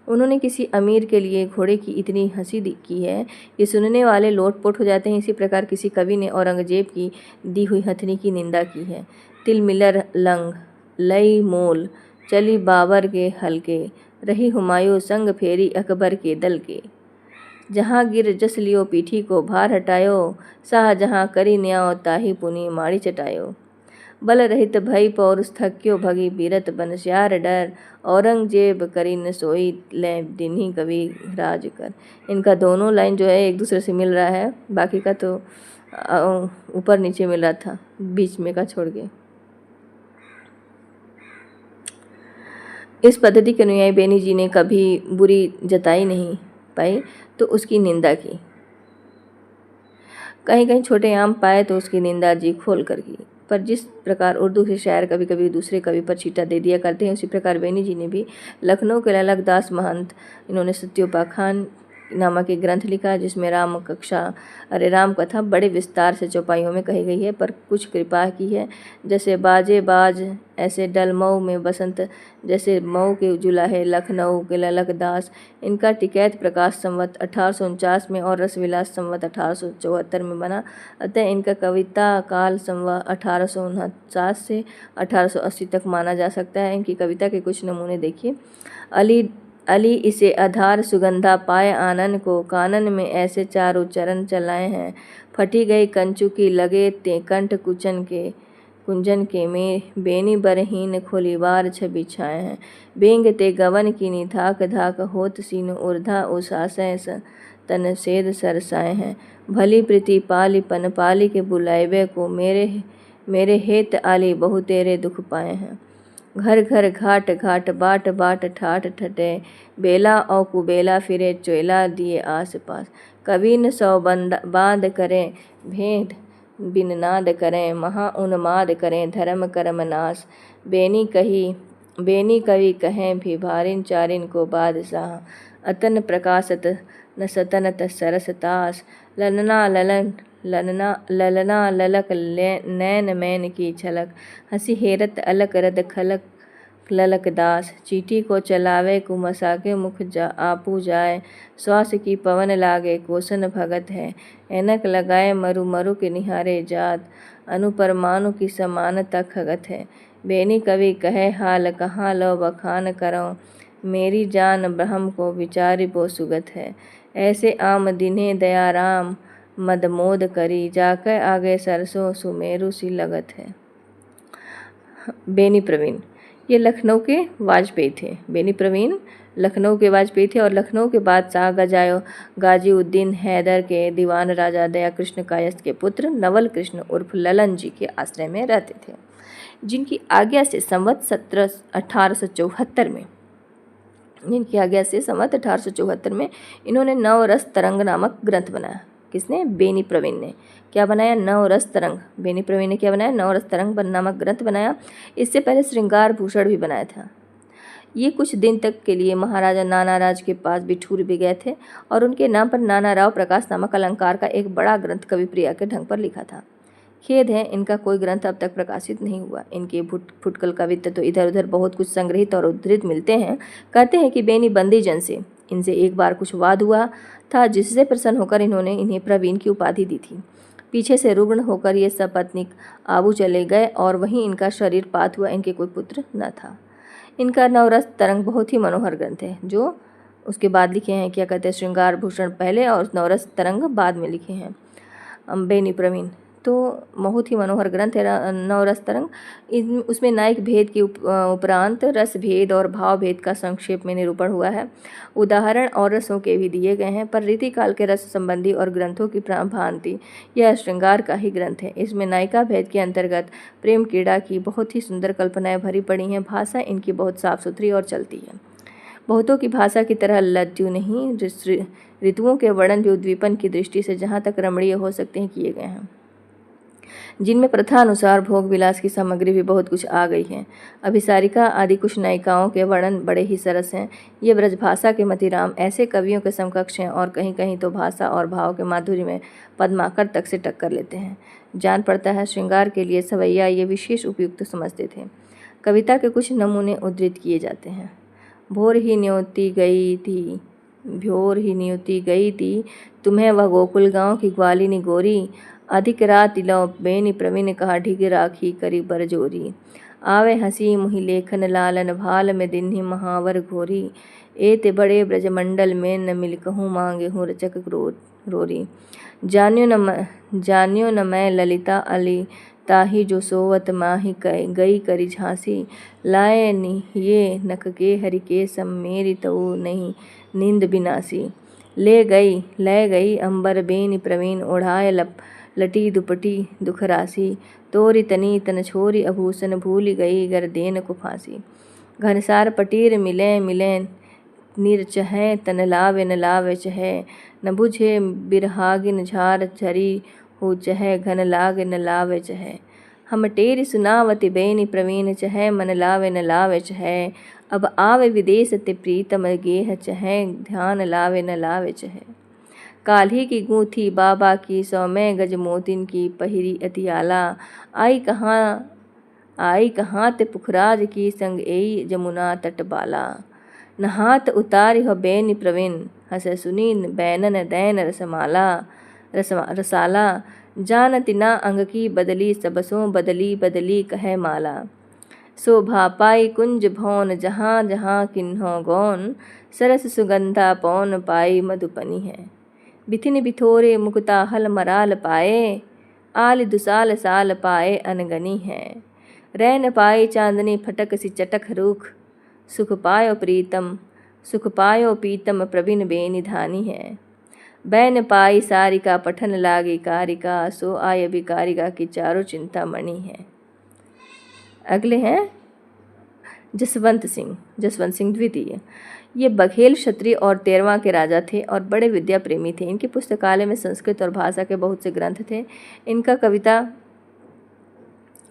A: उन्होंने किसी अमीर के लिए घोड़े की इतनी हंसी की है कि सुनने वाले लोटपोट हो जाते हैं। इसी प्रकार किसी कवि ने औरंगजेब की दी हुई हथनी की निंदा की है। तिल मिलर लंग लई मोल चली बाबर के हल्के, रही हुमायूं संग फेरी अकबर के दल के। जहांगीर जस लियो पीठी को भार हटायो, शाहजहां करी न्याय ताही पुनी माड़ी चटायो। बल रहित भई पौरुष थक्यो भगी बीरत बनस्यार डर, औरंगजेब करी न सोई ले दिन्ही कवि राज कर। इनका दोनों लाइन जो है एक दूसरे से मिल रहा है, बाकी का तो ऊपर नीचे मिल रहा था, बीच में का छोड़ के। इस पद्धति के अनुयायी बेनी जी ने कभी बुरी जताई नहीं पाई तो उसकी निंदा की। कहीं कहीं छोटे आम पाए तो उसकी निंदा जी खोल कर की। पर जिस प्रकार उर्दू के शायर कभी कभी दूसरे कवि पर छींटा दे दिया करते हैं, उसी प्रकार बेनी जी ने भी लखनऊ के ललक दास महंत, इन्होंने सत्योपाख्यान नामक एक ग्रंथ लिखा जिसमें राम कथा बड़े विस्तार से चौपाइयों में कही गई है, पर कुछ कृपा की है। जैसे बाजे बाज ऐसे डल मऊ में बसंत, जैसे मऊ के जुलाहे लखनऊ के ललक दास। इनका टिकैत प्रकाश संवत 1849 में और रसविलास संवत 1874 में बना। अतः इनका कविता काल संवत 1849 से 1880 तक माना जा सकता है। इनकी कविता के कुछ नमूने देखिए। अली इसे आधार सुगंधा पाए आनन को, कानन में ऐसे चारों चरण चलाए हैं। फटी गई कंचु की लगे ते कंठ कुंजन के में, बेनी बरहीन खोलीवार छवि छाए हैं। बेंग ते गवन की निधाक धाक होत सीन उर्धा उसासय तन सेद सरसाए हैं। भली प्रीति पाली पन पाली के बुलाइबे को, मेरे हेत आली बहु तेरे दुख पाए हैं। घर घर घाट घाट बाट बाट ठाठ ठटे, बेला और कुबेला फिरे चोला दिए आस पास। कवीन सौ बांध करें भेंट बिन नाद करें, महा उन्माद करें धर्म कर्म नाश। बेनी कवि कहें भी भारिन चारिन को बादशाह, अतन प्रकाशत न सतनत सरस तास। ललना ललक नैन मैन की छलक, हंसी हेरत अलक रद खलक ललक दास। चीटी को चलावे कुमसा के मुख आपू जाए, श्वास की पवन लागे कोसन भगत है। ऐनक लगाए मरु मरु के निहारे जात, अनुपरमाणु की समानता खगत है। बेनी कवि कहे हाल कहाँ लो बखान करो, मेरी जान ब्रह्म को विचारी बो सुगत है। ऐसे आम दिने दयाराम मदमोद करी, जाकर आगे सरसों सुमेरु सी लगत है। बेनी प्रवीण ये लखनऊ के वाजपेयी थे। बेनी प्रवीण लखनऊ के वाजपेयी थे और लखनऊ के बादशाह गाजीउद्दीन हैदर के दीवान राजा दया कृष्ण कायस्थ के पुत्र नवल कृष्ण उर्फ ललन जी के आश्रय में रहते थे, जिनकी आज्ञा से संवत 1874 में इन्होंने नवरस तरंग नामक ग्रंथ बनाया। किसने? बेनी प्रवीण ने। क्या बनाया? नवरस तरंग। बेनी प्रवीण ने क्या बनाया? नवरस तरंग नामक ग्रंथ बनाया। इससे पहले श्रृंगार भूषण भी बनाया था। ये कुछ दिन तक के लिए महाराजा नानाराज के पास बिठूर भी गए थे और उनके नाम पर नाना राव प्रकाश नामक अलंकार का एक बड़ा ग्रंथ कवि प्रिया के ढंग पर लिखा था। खेद है इनका कोई ग्रंथ अब तक प्रकाशित नहीं हुआ। इनके फुटकल कवित्व तो इधर उधर बहुत कुछ संग्रहित और उद्धृत मिलते हैं। कहते हैं कि बेनी बंदी जन से इनसे एक बार कुछ वाद हुआ था, जिससे प्रसन्न होकर इन्होंने इन्हें प्रवीण की उपाधि दी थी। पीछे से रुग्ण होकर ये सपत्नीक आबू चले गए और वहीं इनका शरीर पात हुआ। इनके कोई पुत्र न था। इनका नवरस तरंग बहुत ही मनोहर ग्रंथ है, जो उसके बाद लिखे हैं। क्या कहते हैं? श्रृंगार भूषण पहले और नवरस तरंग बाद में लिखे हैं बेनी प्रवीण। तो बहुत ही मनोहर ग्रंथ है नवरस तरंग। उसमें नायक भेद के उपरांत रस भेद और भाव भेद का संक्षेप में निरूपण हुआ है। उदाहरण और रसों के भी दिए गए हैं, पर रीतिकाल के रस संबंधी और ग्रंथों की भांति यह श्रृंगार का ही ग्रंथ है। इसमें नायिका भेद के अंतर्गत प्रेम क्रीड़ा की बहुत ही सुंदर कल्पनाएं भरी पड़ी हैं। भाषा इनकी बहुत साफ सुथरी और चलती है। बहुतों की भाषा की तरह लज्जू नहीं, ऋतुओं के वर्णन भी उद्दीपन की दृष्टि से जहाँ तक रमणीय हो सकते हैं किए गए हैं। जिनमें प्रथानुसार भोग विलास की सामग्री भी बहुत कुछ आ गई है। अभिसारिका आदि कुछ नायिकाओं के वर्णन बड़े ही सरस हैं। ये ब्रजभाषा के मतिराम ऐसे कवियों के समकक्ष हैं और कहीं कहीं तो भाषा और भाव के माधुर्य में पद्माकर तक से टक्कर लेते हैं। जान पड़ता है श्रृंगार के लिए सवैया ये विशेष उपयुक्त समझते थे। कविता के कुछ नमूने उद्धृत किए जाते हैं। भोर ही न्योती गई थी तुम्हें वह गोकुल गाँव की ग्वालिनी गोरी, अधिक रात लो बेनी प्रवीण कहा ढिग राखी करी बरजोरी, आवे हंसी मुहि लेखन लालन भाल में दिन्ही महावर घोरी, एते बड़े ब्रजमंडल में न मिल कहूँ मांगे हूँ रचक रोरी, जान्यो न मैं ललिता अली ताही जो सोवत माही गई करी झांसी, लाए ये नख के हरि के सम मेरी तऊ नहीं नींद बिनासी, ले गई अंबर बेनी प्रवीण ओढ़ाए लटी दुपटी दुखरासी, तोरी तनी तन छोरी आभूषण भूल गई गर देन को फांसी, घनसार पटीर मिले निरचहे तन लावे न लावे चहे, न बुझे बिरहागिन झार झरी हो चहे घन लागे न लावे चहे, हम टेरी सुनावती बेनी प्रवीण चहे मन लावे न लावे चहे, अब आवे विदेश ते प्रीतम गेह चहे ध्यान लावे न लावे चहे, काल्ही की गूंथी बाबा की सौम्य गज मोतिन की पहिरी अतियाला, आई कहाँ ते पुखराज की संग एई जमुना तटबाला, नहात उतारी हो बेनी प्रवीण हस सुनी बैनन दैन रसाला, जानती ना अंग की बदली सबसों बदली कहे माला, शोभा पाई कुंज भौन जहाँ जहाँ किन्हों गौन, सरस सुगंधा पौन पाई मधुपनी है, बिथिन बिथोरे मुकुता हल मराल पाए, आल दुसाल साल पाए अनगनी है, रैन पाई चांदनी फटक सी चटक रूख, सुख पायो पीतम प्रवीण बेनी धानी है, बैन पाई सारिका पठन लागी कारिका, सो आय बिकारिका की चारों चिंता मणि है। अगले हैं जसवंत सिंह द्वितीय। ये बघेल क्षत्रिय और 13वां के राजा थे और बड़े विद्या प्रेमी थे। इनकी पुस्तकालय में संस्कृत और भाषा के बहुत से ग्रंथ थे। इनका कविता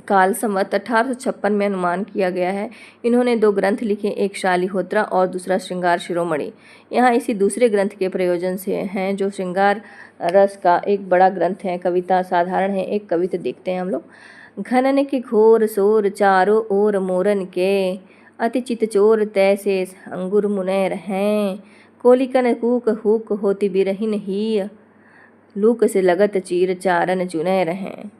A: काल संवत 1856 में अनुमान किया गया है। इन्होंने 2 ग्रंथ लिखे, एक शालिहोत्रा और दूसरा श्रृंगार शिरोमणि। यहाँ इसी दूसरे ग्रंथ के प्रयोजन से हैं जो श्रृंगार रस का एक बड़ा ग्रंथ है। कविता साधारण है। एक कविता देखते हैं हम लोग। घनन के घोर सोर चारों ओर मोरन के, अति चित चोर तैसे अंगुर मुनै रहें, कोलिकन कूक हुक होती बिरहिन ही, लूक से लगत चीर चारन चुनै रहें,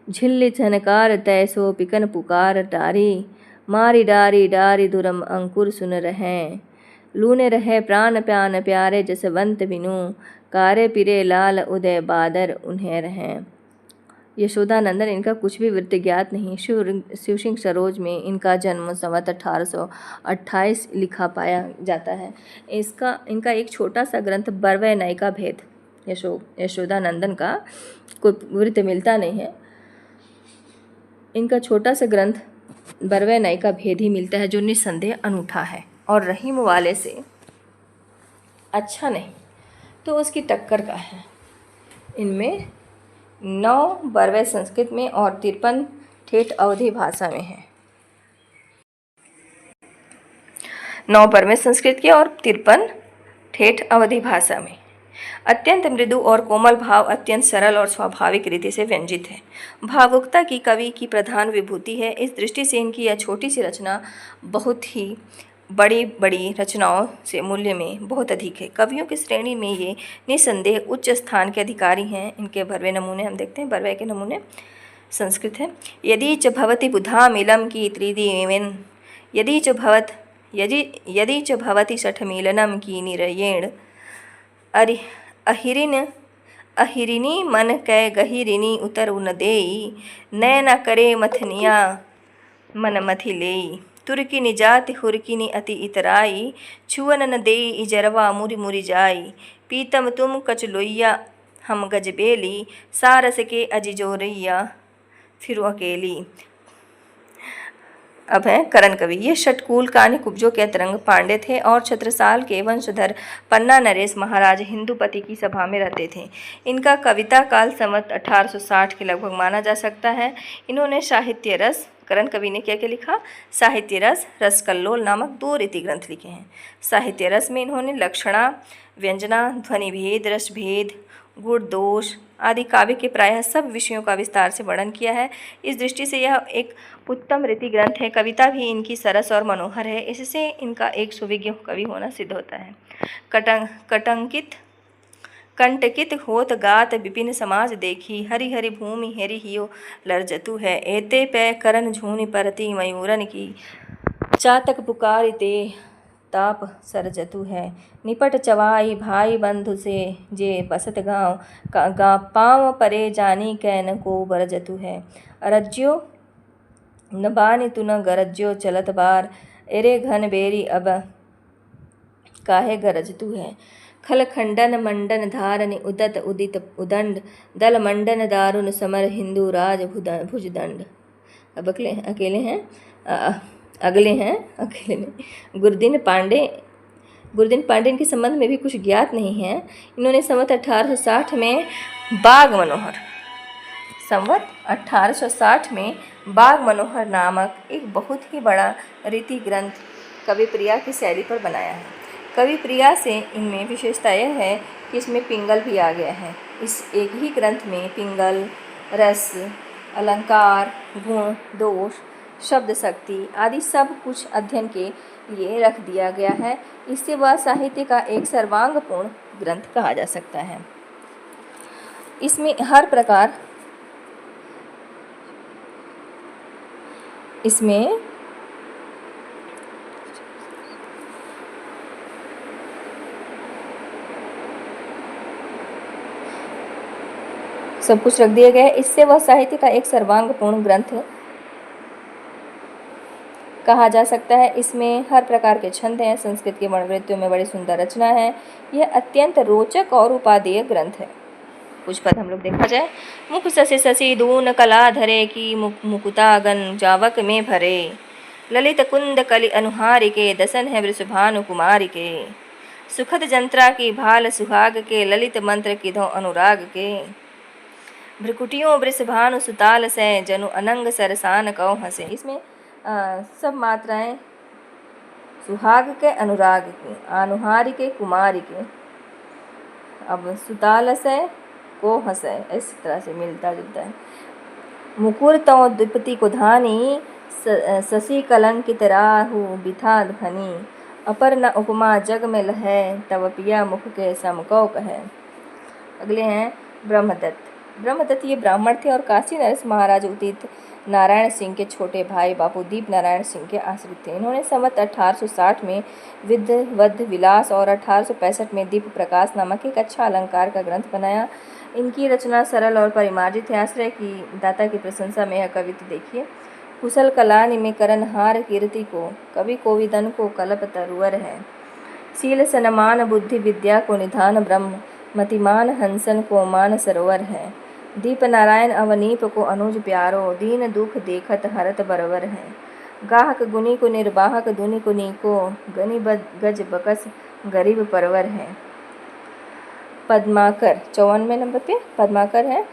A: झिल्ली झनकार तैसो पिकन पुकार टारी, मारी डारी डारी दुरम अंकुर सुन रहें, लूने रहे प्राण प्यान प्यारे जसवंत बिनु, कारे पिरे लाल उदय बादर उन्हें रहें। यशोदानंदन, इनका कुछ भी वृत्त ज्ञात नहीं। शिवसिंह सरोज में इनका जन्म संवत 1828 लिखा पाया जाता है। इनका एक छोटा सा ग्रंथ बरवै नायिका भेद, यशोदानंदन का कोई वृत्त मिलता नहीं है। इनका छोटा सा ग्रंथ बरवै नायिका भेद ही मिलता है जो निस्संदेह अनूठा है और रहीम वाले से अच्छा नहीं तो उसकी टक्कर का है। इनमें 9 बरवै संस्कृत में और 53 ठेठ अवधी भाषा में है। 9 बरवै संस्कृत के और 53 ठेठ अवधी भाषा में। अत्यंत मृदु और कोमल भाव अत्यंत सरल और स्वाभाविक रीति से व्यंजित है। भावुकता की कवि की प्रधान विभूति है। इस दृष्टि से इनकी यह छोटी सी रचना बहुत ही बड़ी रचनाओं से मूल्य में बहुत अधिक है। कवियों की श्रेणी में ये निसंदेह उच्च स्थान के अधिकारी हैं। इनके बरवे नमूने हम देखते हैं। बरवे के नमूने संस्कृत है। यदि च भवति बुधा मिलम की त्रिदिवेन, यदि च भवति षठमीलनम की निरयेण, अहिरिनी मन कै गहिरिनी उतर उन देई, नैना करे मथनिया मन मथि लेई, तुर्की निजाति हुरकिनी अति इतराई, छुअन न देई इजरवा मुरि मुरि जाई, पीतम तुम कच लोइया हम गजबेली, सारस के अजिजोरैया फिर अकेली। अब हैं करण कवि। ये षटकुल कान्य कुब्जों के अतरंग पांडे थे और छत्रसाल के वंशधर पन्ना नरेश महाराज हिंदुपति की सभा में रहते थे। इनका कविता काल संवत 1860 के लगभग माना जा सकता है। इन्होंने साहित्य रस, करण कवि ने क्या क्या लिखा? साहित्य रस, रसकल्लोल नामक 2 रीति ग्रंथ लिखे हैं। साहित्य रस में इन्होंने लक्षणा, व्यंजना, ध्वनि भेद, रस भेद, गुण दोष आदि काव्य के प्रायः सब विषयों का विस्तार से वर्णन किया है। इस दृष्टि से यह एक उत्तम रीति ग्रंथ है। कविता भी इनकी सरस और मनोहर है। इससे इनका एक सुविज्ञ कवि होना सिद्ध होता है। कंटकित होत गात विपिन समाज देखी, हरि हरि भूमि हेरि हियो लरजतु है। एते पै करण झूनि परति मयूरन की, चातक पुकारिते ताप सरजतु है। निपट चवाई भाई बंधु से जे बसत गाँव, पाँव परे जानी कै न को बरजतु है। अरज्यो न बानी तु न गरज्यो चलत बार, एरे घन बेरी अब काहे गरजतु है। खल खंडन मंडन धारनि उदत उदित उदंड, दल मंडन दारुण समर हिंदू राज भुजदंड। अब अकेले हैं अगले हैं अकेले में गुरदीन पांडे इनके संबंध में भी कुछ ज्ञात नहीं है। इन्होंने संवत 1860 में बाग मनोहर नामक एक बहुत ही बड़ा रीति ग्रंथ कविप्रिया की शैली पर बनाया है। कविप्रिया से इनमें विशेषता यह है कि इसमें पिंगल भी आ गया है। इस एक ही ग्रंथ में पिंगल, रस, अलंकार, गुण, दोष, शब्द शक्ति आदि सब कुछ अध्ययन के लिए रख दिया गया है। इससे वह साहित्य का एक सर्वांगपूर्ण ग्रंथ कहा जा सकता है। इसमें सब कुछ रख दिया गया है। इससे वह साहित्य का एक सर्वांगपूर्ण ग्रंथ कहा जा सकता है। इसमें हर प्रकार के छंद हैं। संस्कृत के वर्णवृत्तियों में बड़ी सुंदर रचना है। यह अत्यंत रोचक और उपादेय ग्रंथ है। कुछ पद हम लोग देखा जाए। मुख शशि दून कला धरे की, मुकुता गन जावक में भरे, ललित कुंद कलि अनुहारिके, दसन है वृषभानु कुमारिके, सुखद जंत्रा की भाल सुहाग के, ललित मंत्र की धो अनुराग के, भ्रकुटियों वृषभानु सुताल से, जनु अनंग सरसान कौ हंसे। इसमें सब मात्राएं सुहाग के, अनुराग के, अनुहारी के, कुमारी के, अब सुताल से को हंसे, इस तरह से मिलता जुलता है। मुकुर तो द्विपति को धानी, शशि कलंकित राहु बिथा ध्वनि, अपर न उपमा जग में लहै, तव पिया मुख के समकौ कहे। अगले हैं ब्रह्मदत्त ये ब्राह्मण थे और काशी नरेश महाराज उदित नारायण सिंह के छोटे भाई बापू दीप नारायण सिंह के आश्रित थे। इन्होंने संवत 1860 में विद्वद् विलास और 1865 में दीप प्रकाश नामक एक अच्छा अलंकार का ग्रंथ बनाया। इनकी रचना सरल और परिमार्जित है। आश्रय की दाता की प्रशंसा में यह कविता देखिए। कुशल कलानि में करनहार कीर्ति को, कवि कोविदन को कल्प तरुवर है। शील सनमान बुद्धि विद्या को निधान ब्रह्म, मतिमान हंसन को मान सरोवर है। दीप नारायण अवनीप को अनुज प्यारो, दीन दुख देखत हरत बरवर है। गाहक गुनी को निर्वाहक धुनि को नीको, गनि गज बकस गरीब परवर है। पद्माकर 54वें नंबर पे पद्माकर है।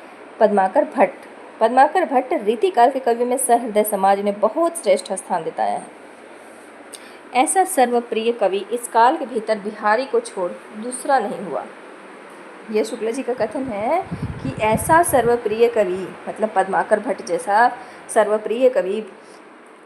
A: पद्माकर भट्ट रीतिकाल के कवियों में सहृदय समाज ने बहुत श्रेष्ठ स्थान दिताया है। ऐसा सर्वप्रिय कवि इस काल के भीतर बिहारी को छोड़ दूसरा नहीं हुआ। यह शुक्ला जी का कथन है कि ऐसा सर्वप्रिय कवि, मतलब पद्माकर भट्ट जैसा सर्वप्रिय कवि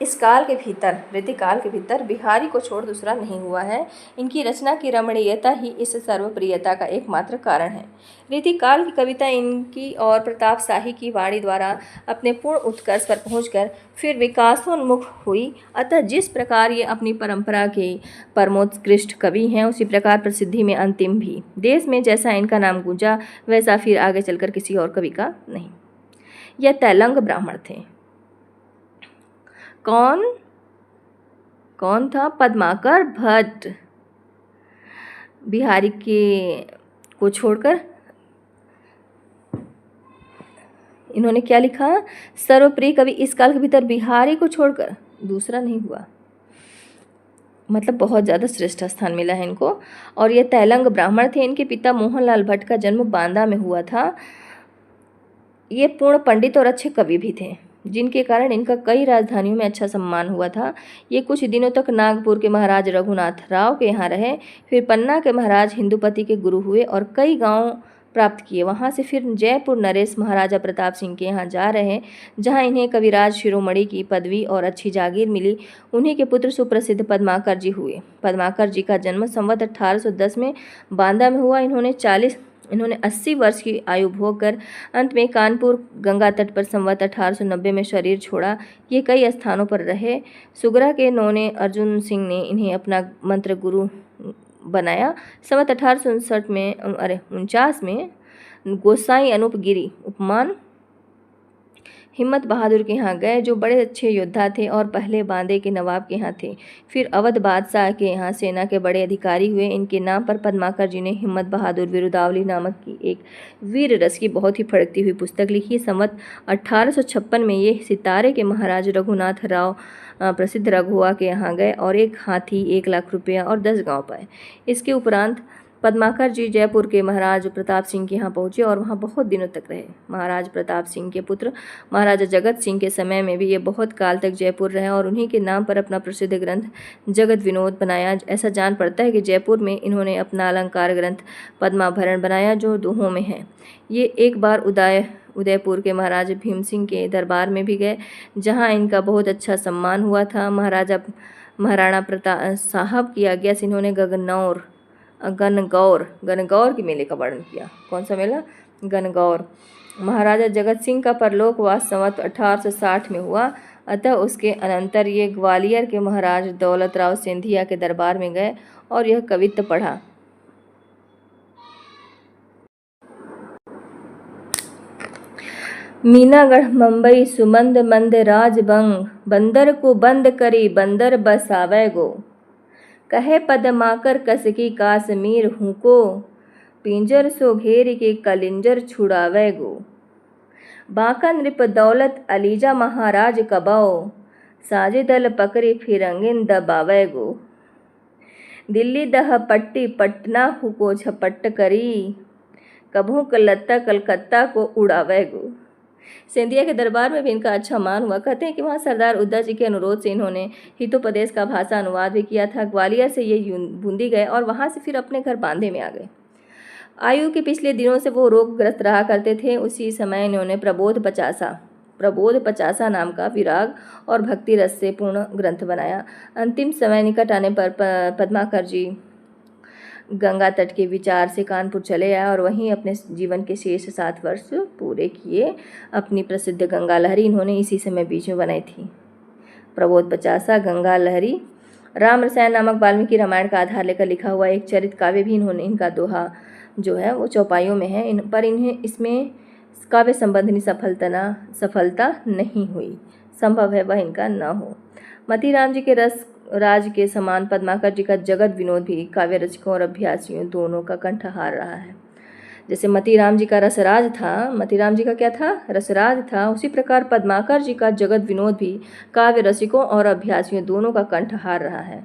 A: इस काल के भीतर, रीतिकाल के भीतर बिहारी को छोड़ दूसरा नहीं हुआ है। इनकी रचना की रमणीयता ही इस सर्वप्रियता का एकमात्र कारण है। रीतिकाल की कविता इनकी और प्रताप शाही की वाणी द्वारा अपने पूर्ण उत्कर्ष पर पहुंचकर फिर विकासोन्मुख हुई। अतः जिस प्रकार ये अपनी परंपरा के परमोत्कृष्ट कवि हैं, उसी प्रकार प्रसिद्धि में अंतिम भी। देश में जैसा इनका नाम गूंजा, वैसा फिर आगे चलकर किसी और कवि का नहीं। यह तैलंग ब्राह्मण थे। कौन था? पद्माकर भट्ट। बिहारी को छोड़कर इन्होंने क्या लिखा? सर्वप्रिय कवि इस काल के भीतर बिहारी को छोड़कर दूसरा नहीं हुआ, मतलब बहुत ज़्यादा श्रेष्ठ स्थान मिला है इनको। और ये तैलंग ब्राह्मण थे। इनके पिता मोहनलाल भट्ट का जन्म बांदा में हुआ था। ये पूर्ण पंडित और अच्छे कवि भी थे, जिनके कारण इनका कई राजधानियों में अच्छा सम्मान हुआ था। ये कुछ दिनों तक नागपुर के महाराज रघुनाथ राव के यहाँ रहे, फिर पन्ना के महाराज हिंदुपति के गुरु हुए और कई गांव प्राप्त किए। वहाँ से फिर जयपुर नरेश महाराजा प्रताप सिंह के यहाँ जा रहे, जहाँ इन्हें कविराज शिरोमणि की पदवी और अच्छी जागीर मिली। उन्हीं के पुत्र सुप्रसिद्ध पद्माकर जी हुए। पद्माकर जी का जन्म संवत 1810 में बांदा में हुआ। इन्होंने 80 वर्ष की आयु भोग कर अंत में कानपुर गंगा तट पर संवत 1890 में शरीर छोड़ा। ये कई स्थानों पर रहे। सुगरा के नौने अर्जुन सिंह ने इन्हें अपना मंत्र गुरु बनाया। संवत 1859 में गोसाई अनूप गिरी उपमान हिम्मत बहादुर के यहाँ गए, जो बड़े अच्छे योद्धा थे और पहले बांदे के नवाब के यहाँ थे। फिर अवध बादशाह के यहाँ सेना के बड़े अधिकारी हुए। इनके नाम पर पद्माकर जी ने हिम्मत बहादुर विरुदावली नामक की एक वीर रस की बहुत ही फड़कती हुई पुस्तक लिखी। संवत 1856 में ये सितारे के महाराज रघुनाथ राव प्रसिद्ध रघुआ के यहाँ गए और एक हाथी, 1 लाख रुपया और 10 गाँव पाए। इसके उपरांत पद्माकर जी जयपुर के महाराज प्रताप सिंह के यहाँ पहुँचे और वहाँ बहुत दिनों तक रहे। महाराज प्रताप सिंह के पुत्र महाराजा जगत सिंह के समय में भी ये बहुत काल तक जयपुर रहे और उन्हीं के नाम पर अपना प्रसिद्ध ग्रंथ जगत विनोद बनाया। ऐसा जान पड़ता है कि जयपुर में इन्होंने अपना अलंकार ग्रंथ पद्माभरण बनाया, जो दोहों में है। ये एक बार उदयपुर के महाराज भीम सिंह के दरबार में भी गए, जहाँ इनका बहुत अच्छा सम्मान हुआ था। महाराणा प्रताप साहब की आज्ञा से इन्होंने गणगौर के मेले का वर्णन किया। कौन सा मेला? गणगौर। महाराजा जगत सिंह का परलोकवास संवत 1860 में हुआ, अतः उसके अनंतर ये ग्वालियर के महाराज दौलत राव सिंधिया के दरबार में गए और यह कवित्व पढ़ा। मीनागढ़ मुंबई सुमंद मंद राजबंग, बंदर को बंद करी बंदर बसावे गो। कहे पदमाकर कसकी काश्मीर हूँ को, पिंजर सो घेर के कलिंजर छुड़ावे गो। बांका नृप दौलत अलीजा महाराज कबाओ, साजे दल पकड़े फिरंगिन दबावे गो। दिल्ली दह पट्टी पटना हुको झपट करी, कभू कलत्ता कलकत्ता को उड़ावे गो। सिंधिया के दरबार में भी इनका अच्छा मान हुआ। कहते हैं कि वहाँ सरदार उद्दा जी के अनुरोध से इन्होंने हितोपदेश का भाषा अनुवाद भी किया था। ग्वालियर से ये बूंदी गए और वहाँ से फिर अपने घर बांधे में आ गए। आयु के पिछले दिनों से वो रोगग्रस्त रहा करते थे। उसी समय इन्होंने प्रबोध पचासा नाम का विराग और भक्ति रस से पूर्ण ग्रंथ बनाया। अंतिम समय निकट आने पर पद्माकर जी गंगा तट के विचार से कानपुर चले आए और वहीं अपने जीवन के शेष 7 वर्ष पूरे किए। अपनी प्रसिद्ध गंगा लहरी इन्होंने इसी समय बीच में बनाई थी। प्रबोध पचासा, गंगा लहरी, राम रसायन नामक वाल्मीकि रामायण का आधार लेकर लिखा हुआ एक चरित काव्य भी इनका दोहा जो है वो चौपाइयों में है। इन्हें इसमें काव्य संबंधी सफलता नहीं हुई। संभव है वह इनका न हो। मतीराम जी के राज के समान पद्माकर जी का जगत विनोद भी काव्य रसिकों और अभ्यासियों दोनों का कंठहार रहा है। जैसे मतीराम जी का रसराज था, मतीराम जी का क्या था? रसराज था। उसी प्रकार पद्माकर जी का जगत विनोद भी काव्य रसिकों और अभ्यासियों दोनों का कंठहार रहा है।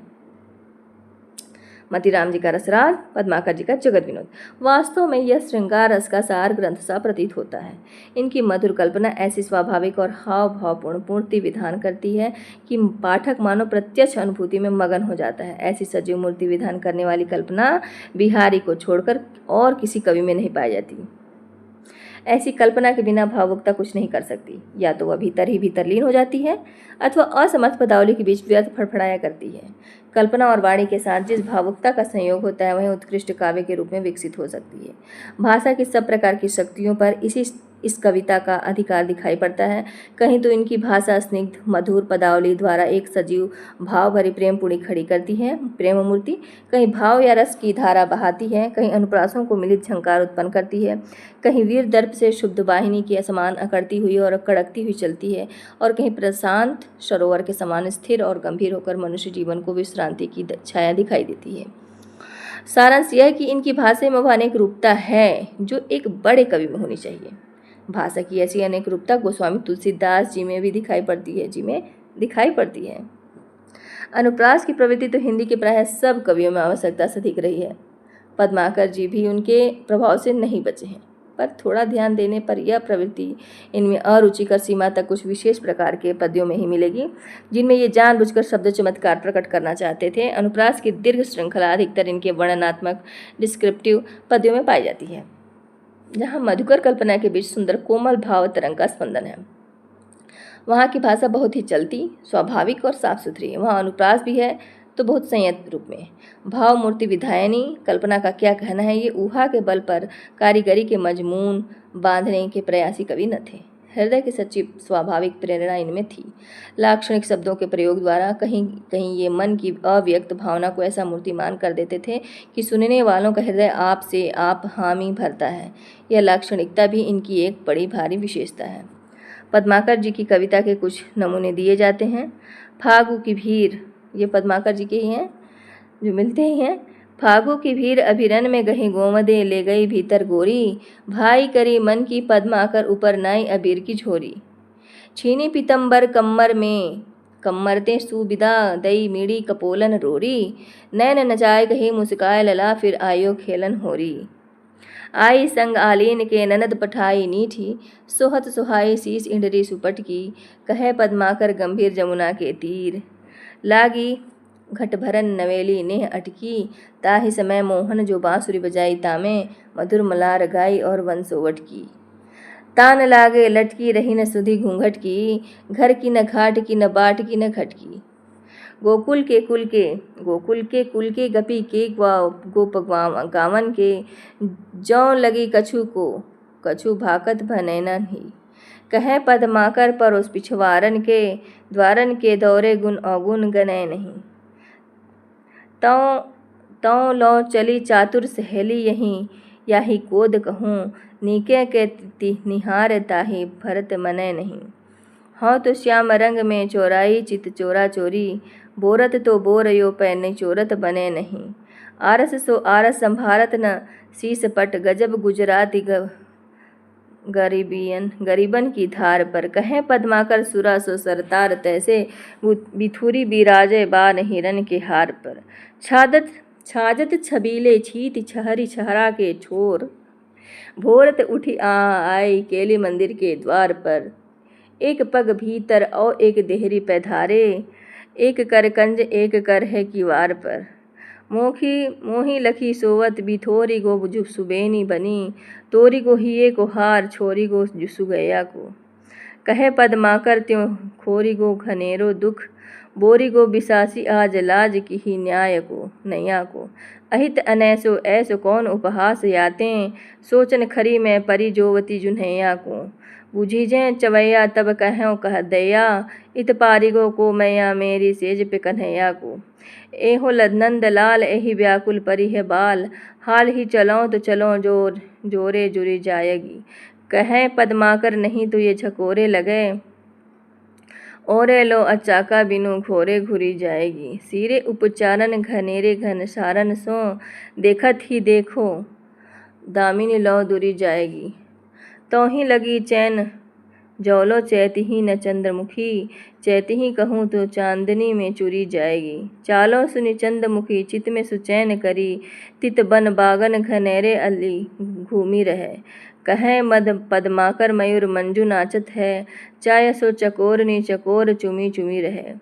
A: मतीराम जी का रसराज, पद्माकर जी का जगत विनोद। वास्तव में यह श्रृंगार रस का सार ग्रंथ सा प्रतीत होता है। इनकी मधुर कल्पना ऐसी स्वाभाविक और हाव भावपूर्ण पूर्ति विधान करती है कि पाठक मानो प्रत्यक्ष अनुभूति में मगन हो जाता है। ऐसी सजीव मूर्ति विधान करने वाली कल्पना बिहारी को छोड़कर और किसी कवि में नहीं पाई जाती। ऐसी कल्पना के बिना भावुकता कुछ नहीं कर सकती। या तो वह भीतर ही भीतर लीन हो जाती है अथवा असमर्थ पदावली के बीच व्यर्थ फड़फड़ाया करती है। कल्पना और वाणी के साथ जिस भावुकता का संयोग होता है वह उत्कृष्ट काव्य के रूप में विकसित हो सकती है। भाषा की सब प्रकार की शक्तियों पर इस कविता का अधिकार दिखाई पड़ता है। कहीं तो इनकी भाषा स्निग्ध मधुर पदावली द्वारा एक सजीव भाव भरी प्रेम पूरी खड़ी करती है, प्रेम मूर्ति। कहीं भाव या रस की धारा बहाती है, कहीं अनुप्रासों को मिलित झंकार उत्पन्न करती है, कहीं वीर दर्प से शुद्ध वाहिनी के समान अकड़ती हुई और कड़कती हुई चलती है, और कहीं प्रशांत सरोवर के समान स्थिर और गंभीर होकर मनुष्य जीवन को विश्रांति की छाया दिखाई देती है। सारांश यह है कि इनकी भाषा में वह अनेक रूपता है जो एक बड़े कवि में होनी चाहिए। भाषा की ऐसी अनेक रूपता गोस्वामी तुलसीदास जी में भी दिखाई पड़ती है, दिखाई पड़ती है। अनुप्रास की प्रवृत्ति तो हिंदी के प्रायः सब कवियों में आवश्यकता से दिख रही है। पद्माकर जी भी उनके प्रभाव से नहीं बचे हैं, पर थोड़ा ध्यान देने पर यह प्रवृत्ति इनमें अरुचिकर सीमा तक कुछ विशेष प्रकार के पद्यों में ही मिलेगी, जिनमें ये जानबूझकर शब्द चमत्कार प्रकट करना चाहते थे। अनुप्रास की दीर्घ श्रृंखला अधिकतर इनके वर्णनात्मक डिस्क्रिप्टिव पद्यों में पाई जाती है, जहाँ मधुकर कल्पना के बीच सुंदर कोमल भाव तरंग का स्पंदन है। वहाँ की भाषा बहुत ही चलती, स्वाभाविक और साफ सुथरी है। वहाँ अनुप्रास भी है तो बहुत संयत रूप में। भाव मूर्ति विधायनी कल्पना का क्या कहना है, ये ऊहा के बल पर कारीगरी के मजमून बांधने के प्रयासी कवि न थे। हृदय की सच्ची स्वाभाविक प्रेरणा इनमें थी। लाक्षणिक शब्दों के प्रयोग द्वारा कहीं कहीं ये मन की अव्यक्त भावना को ऐसा मूर्तिमान कर देते थे कि सुनने वालों का हृदय आप से आप हामी भरता है। यह लाक्षणिकता भी इनकी एक बड़ी भारी विशेषता है। पद्माकर जी की कविता के कुछ नमूने दिए जाते हैं। फागु की भीड़, ये पद्माकर जी के ही हैं जो मिलते ही हैं। फागु की भीड़ अभिरन में गही गोमदे, ले गई भीतर गोरी, भाई करी मन की पद्माकर ऊपर नाई अबीर की झोरी। छीनी पीतम्बर कम्मर में कम्मरते सुबिदा, दई मीड़ी कपोलन रोरी, नैन नचाए कही मुस्काए लला, फिर आयो खेलन होरी। आई संग आलीन के ननद पठाई नीठी, सोहत सुहाई शीश इंडरी सुपट की, कहे पद्माकर गंभीर जमुना के तीर। लागी घट भरन नवेली नेह अटकी, ताहि समय मोहन जो बांसुरी बजाई तामे, मधुर मलार गाई और वंशोवट की। तान लागे लटकी रही न सुधी घूंघट की, घर की न घाट की न बाट की न घट की। गोकुल के कुल के गपी के गोप गावन के, जौ लगी कछु को कछु भाकत भनैना ही। कहे पद्माकर परोस पिछवारन के, द्वारन के दौरे गुण अवगुण गनय नहीं। तौ लो चली चातुर सहेली यहीं, याही कोद कहूँ, नीके के निहार ताहि भरत मनय नहीं। हाँ तो श्याम रंग में चोराई चित चोरा चोरी, बोरत तो बोरयो पैने चोरत बने नहीं। आरस सो आरस संभारत न शीस पट, गजब गुजराती गरीबन की धार पर। कहें पद्माकर सुरा सो सरतार, तैसे बिथुरी बिराजे बान हिरन के हार पर। छाजत छबीले छीत छहरी छहरा के छोर, भोरत उठी आई केली मंदिर के द्वार पर। एक पग भीतर और एक देहरी पैधारे, एक कर कंज एक कर है किवार पर। मोही लखी सोवत बिथोरी गो सुबेनी बनी, तोरी को हिये को हार छोरी को सुगैया को। कहे पद्माकर त्यों खोरी गो घनेरो दुख, बोरी गो बिसासी आज लाज की ही न्याय को नैया को। अहित अनैसो ऐसो कौन उपहास याते, सोचन खरी में परी जोवती जुन्हैया को। बुझीजें चवैया तब कहों कह दैया, इत पारिगो को मैया मेरी सेज पे कन्हैया को। एहो नंद लाल एही व्याकुल परी है बाल, हाल ही चलों तो चलों जोरे जुरी जाएगी। कहें पद्माकर नहीं तो ये झकोरे लगे, ओरे लो अचाका बिनु घोरे घुरी जाएगी। सिरे उपचारन घनेरे घन सारन सो, देखत ही देखो दामिनी लो दुरी जाएगी। तो ही लगी चैन जौलो चैती न चंद्रमुखी, चैती ही कहूँ तो चांदनी में चुरी जाएगी। चालो सुनी चंद्रमुखी चित में सुचैन करी, तित बन बागन घनेरे अली घूमी रहे। कहें मद पद्माकर मयूर मंजू नाचत है, चाय सो चकोरनी चकोर चुमी चुमी रहे।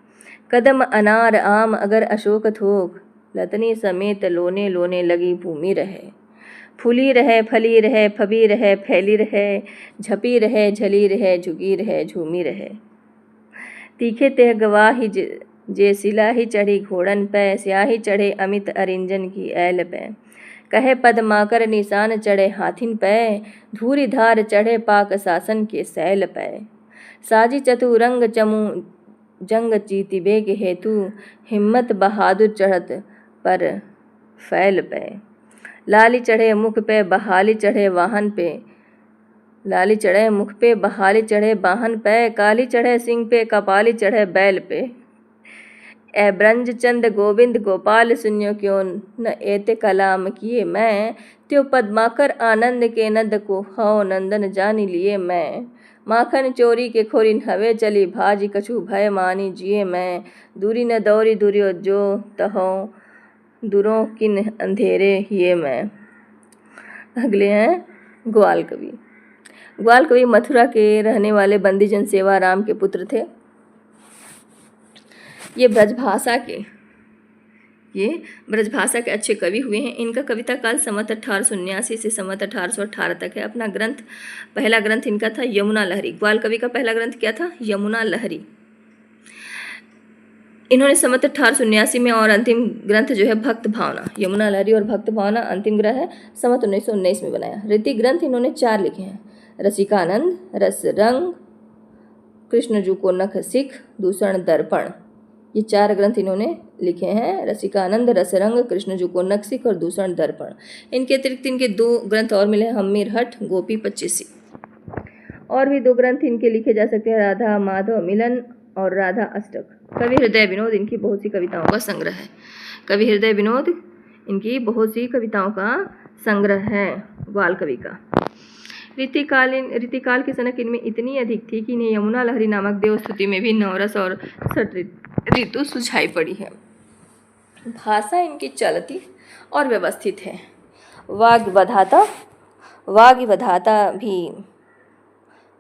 A: कदम अनार आम अगर अशोक थोक, लतनी समेत लोने लोने लगी भूमि रहे। फूली रहे फली रहे फबी रहे फैली रहे, झपी रहे झली रहे झुकी रहे झूमी रहे। तीखे तेह गवाही जे सिलाही चढ़ी घोड़न पे, स्याही चढ़े अमित अरिंजन की ऐल पे। कहे पद्माकर निशान चढ़े हाथिन पे, धूरी धार चढ़े पाक शासन के सैल पे। साजी चतुरंग चमू जंग जीति बेग हेतु, हिम्मत बहादुर चढ़त पर फैल पे। लाली चढ़े मुख पे बहाली चढ़े वाहन पे, लाली चढ़े मुख पे बहाली चढ़े वाहन पे, काली चढ़े सिंह पे कपाली चढ़े बैल पे। ए ब्रंज चंद गोविंद गोपाल सुन्यो क्यों न एते कलाम किए मैं, त्यो पद्माकर आनंद के नंद को हौ नंदन जानी लिए मैं। माखन चोरी के खोरिन हवे चली, भाजी कछु भय मानी जिए मैं, दूरी न दौरी दूरियो जो तहो, दूरों किन अंधेरे हिए मैं। अगले हैं ग्वाल कवि। ग्वाल कवि मथुरा के रहने वाले बंदीजन सेवाराम के पुत्र थे। ये ब्रजभाषा के अच्छे कवि हुए हैं। इनका कविता काल संवत 1879 से संवत 1818 तक है। अपना ग्रंथ, पहला ग्रंथ इनका था यमुना लहरी। ग्वाल कवि का पहला ग्रंथ क्या था? यमुना लहरी। इन्होंने संवत 1879 में, और अंतिम ग्रंथ जो है भक्त भावना, यमुना लहरी और भक्त भावना अंतिम ग्रंथ है, संवत 1919 में बनाया। रीति ग्रंथ इन्होंने 4 लिखे हैं: रसिकानंद, रस रंग, कृष्णजू को नख सिख, दूषण दर्पण। ये 4 ग्रंथ इन्होंने लिखे हैं: रसिकानंद, रसरंग, कृष्णजू को नख सिख और दूषण दर्पण। इनके अतिरिक्त इनके 2 ग्रंथ और मिले हैं: हम्मीर हठ, गोपी पच्चीसी। और भी 2 ग्रंथ इनके लिखे जा सकते हैं: राधा माधव मिलन और राधा अष्टक। कवि हृदय विनोद इनकी बहुत सी कविताओं का संग्रह है। कवि हृदय विनोद इनकी बहुत सी कविताओं का संग्रह है ग्वाल कवि का। रीतिकाल की सनक इनमें इतनी अधिक थी कि इन्हें यमुना लहरी नामक देवस्तुति में भी नवरस और षट ऋतु सुझाई पड़ी है। भाषा इनकी चलती और व्यवस्थित है।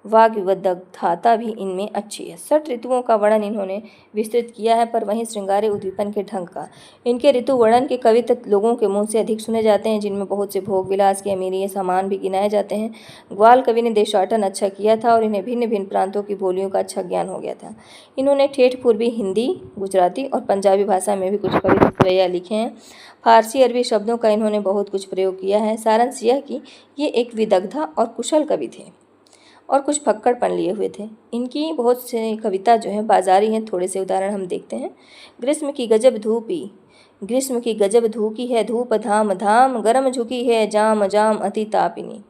A: वाग्विदग्धता भी इनमें अच्छी है। 6 ऋतुओं का वर्णन इन्होंने विस्तृत किया है, पर वहीं श्रृंगारे उद्दीपन के ढंग का। इनके ऋतु वर्णन के कविता लोगों के मुंह से अधिक सुने जाते हैं, जिनमें बहुत से भोग विलास के अमीरी सामान भी गिनाए जाते हैं। ग्वाल कवि ने देशाटन अच्छा किया था और इन्हें भिन्न भिन्न प्रांतों की बोलियों का अच्छा ज्ञान हो गया था। इन्होंने ठेठ पूर्वी हिंदी, गुजराती और पंजाबी भाषा में भी कुछ कविता लिखे हैं। फारसी अरबी शब्दों का इन्होंने बहुत कुछ प्रयोग किया है। सारांश यह कि ये एक विदग्धा और कुशल कवि थे और कुछ फक्कड़पन लिए हुए थे। इनकी बहुत से कविता जो है बाजारी हैं। थोड़े से उदाहरण हम देखते हैं। ग्रीष्म की गजब धूपी है धूप धाम धाम, गरम झुकी है जाम जाम अति तापिनी।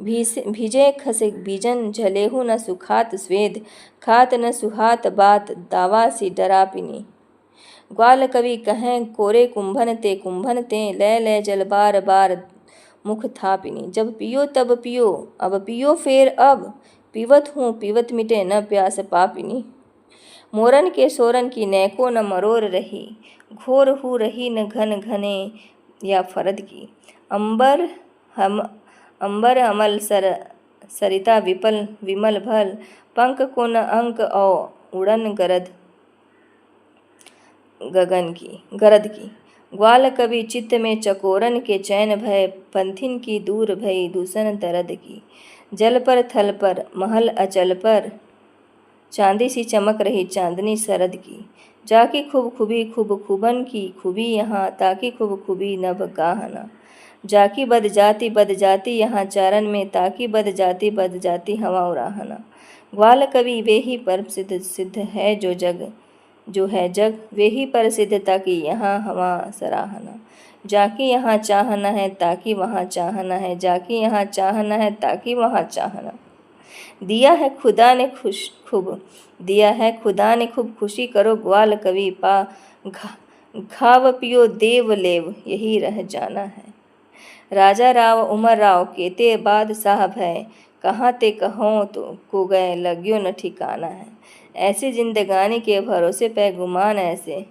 A: भीजे खसे बीजन झलेहु न सुखात स्वेद, खात न सुहात बात दावा सी डरापिनी। ग्वाल कवि कहें कोरे कुंभन ते ले ले जल बार बार मुख थापिनी। जब पियो तब पियो, अब पियो फेर अब, पीवत हूँ पीवत मिटे न प्यास पापिनी। मोरन के सोरन की नैको न मरोर रही, घोर हु रही न घन घने या फरद की। अंबर अमल सरिता विमल भल, पंख को न अंक औ उड़न गरद की। ग्वाल कवि चित्त में चकोरन के चैन भय, पंथिन की दूर भई दूषण दरद की। जल पर थल पर महल अचल पर, चांदी सी चमक रही चांदनी सरद की। जाकी खूब खूबन की खूबी यहाँ, ताकि खूब खूबी नभ गाहना। जाकी बद जाती यहाँ चारण में, ताकि बद जाती हवा उराहना। ग्वाल कवि वे ही पर सिद्ध है जो है जग, वे ही पर सिद्ध ताकि यहाँ हवा सराहना। जाकी यहाँ चाहना है ताकि वहाँ चाहना है, जाकी यहाँ चाहना है ताकि वहाँ चाहना। दिया है खुदा ने खूब खुशी करो ग्वाल कवि पा, घाव पियो देव लेव यही रह जाना है। राजा राव उमर राव केते बादशाह भय, कहाँ ते कहों तो को गए लग्यो न ठिकाना है। ऐसी जिंदगानी के भरोसे पे गुमान ऐसे,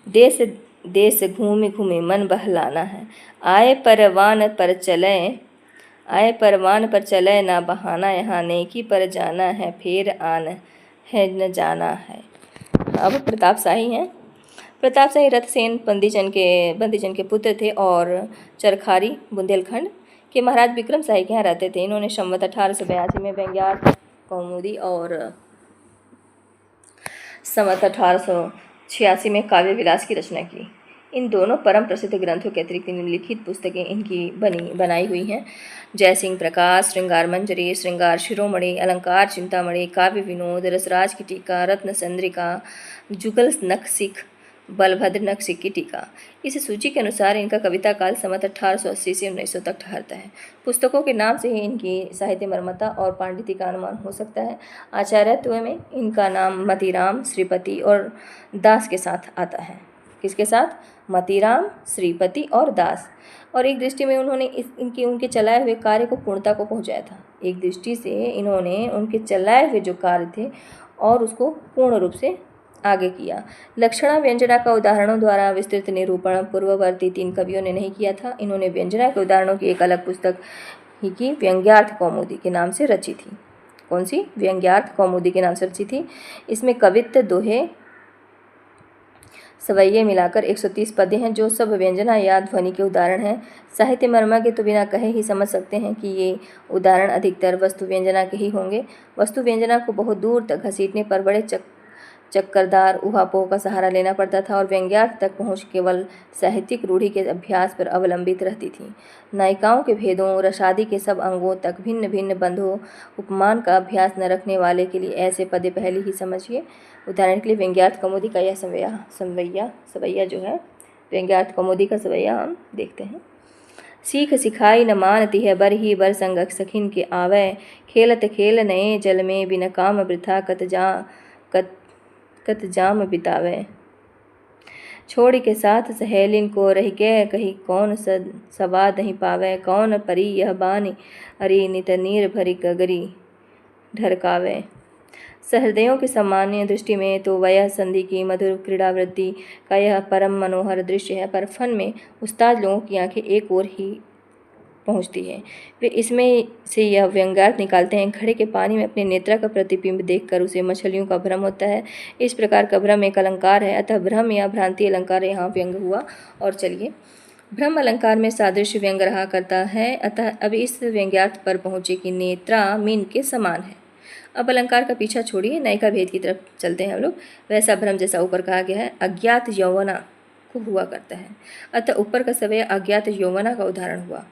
A: देश घूमी मन बहलाना है। आए परवान पर चले ना बहाना, यहाँ नेकी पर जाना है फिर आन है न जाना है। अब प्रताप शाही हैं। प्रताप शाही रथसेन बंदीजन के पुत्र थे और चरखारी बुंदेलखंड के महाराज विक्रम शाही के यहाँ रहते थे। इन्होंने संवत 1882 में व्यंग्यात्मक कौमुदी और संवत 1886 में काव्य विलास की रचना की। इन दोनों परम प्रसिद्ध ग्रंथों के अतिरिक्त निम्नलिखित पुस्तकें इनकी बनाई हुई हैं: जयसिंह प्रकाश, श्रृंगार मंजरी, श्रृंगार शिरोमणि, अलंकार चिंतामणि, काव्य विनोद, रसराज की टीका, रत्न चंद्रिका, जुगल नखशिख, बलभद्र नखशिख की टीका। इस सूची के अनुसार इनका कविता काल संवत 1880 से 1900 तक ठहरता है। पुस्तकों के नाम से ही इनकी साहित्य मर्मता और पांडित्य का अनुमान हो सकता है। आचार्यत्व में इनका नाम मतीराम, श्रीपति और दास के साथ आता है। किसके साथ? मतीराम, श्रीपति और दास। और एक दृष्टि में उन्होंने उनके चलाए हुए कार्य को पूर्णता को पहुंचाया था। एक दृष्टि से इन्होंने उनके चलाए हुए जो कार्य थे और उसको पूर्ण रूप से आगे किया। लक्षणा व्यंजना का उदाहरणों द्वारा विस्तृत निरूपण पूर्ववर्ती 3 कवियों ने नहीं किया था। इन्होंने व्यंजना के उदाहरणों की एक अलग पुस्तक ही की व्यंग्यार्थ कौमुदी के नाम से रची थी। कौन सी? व्यंग्यार्थ कौमुदी के नाम से रची थी। इसमें कवित्व, दोहे, सवैये मिलाकर 130 पद्य हैं, जो सब व्यंजना या ध्वनि के उदाहरण हैं। साहित्य मर्मा के तो बिना कहे ही समझ सकते हैं कि ये उदाहरण अधिकतर वस्तु व्यंजना के ही होंगे। वस्तु व्यंजना को बहुत दूर तक घसीटने पर बड़े चक्करदार ऊहापोह का सहारा लेना पड़ता था और व्यंग्यार्थ तक पहुँच केवल साहित्यिक रूढ़ि के अभ्यास पर अवलंबित रहती थी। नायिकाओं के भेदों, रसादि के सब अंगों तक भिन्न भिन्न बंधों उपमान का अभ्यास न रखने वाले के लिए ऐसे पद्य पहले ही समझिए। उदाहरण के लिए व्यंग्यार्थ कौमुदी का यह सवैया जो है, व्यंग्यार्थ कौमुदी का सवैया हम देखते हैं। सीख सिखाई न मानती है बर ही बर संग सखिन के आवै, खेलत खेल नए जल में बिन काम वृथा कत जाम बितावे। छोड़ी के साथ सहेलिन को रह के कही कौन सवाद नहीं पावे, कौन परी यह बानी अरी नित नीर भरी गगरी ढरकावे। सहृदयों की सामान्य दृष्टि में तो वयः संधि की मधुर क्रीड़ावृत्ति का यह परम मनोहर दृश्य है, पर फन में उस्ताद लोगों की आंखें एक ओर ही पहुंचती है। वे इसमें से यह व्यंग्यार्थ निकालते हैं। घड़े के पानी में अपने नेत्रा का प्रतिबिंब देखकर उसे मछलियों का भ्रम होता है। इस प्रकार का भ्रम एक अलंकार है, अतः भ्रम या भ्रांति अलंकार यहाँ व्यंग हुआ। और चलिए, भ्रम अलंकार में सादृश्य व्यंग रहा करता है, अतः अब इस व्यंग्यार्थ पर पहुँचे कि नेत्रा मीन के समान है। अब अलंकार का पीछा छोड़िए, नयिका भेद की तरफ चलते हैं हम लोग। वैसा भ्रम जैसा ऊपर कहा गया है अज्ञात यौवना को हुआ करता है, अतः ऊपर का सवैया अज्ञात यौवना का उदाहरण हुआ।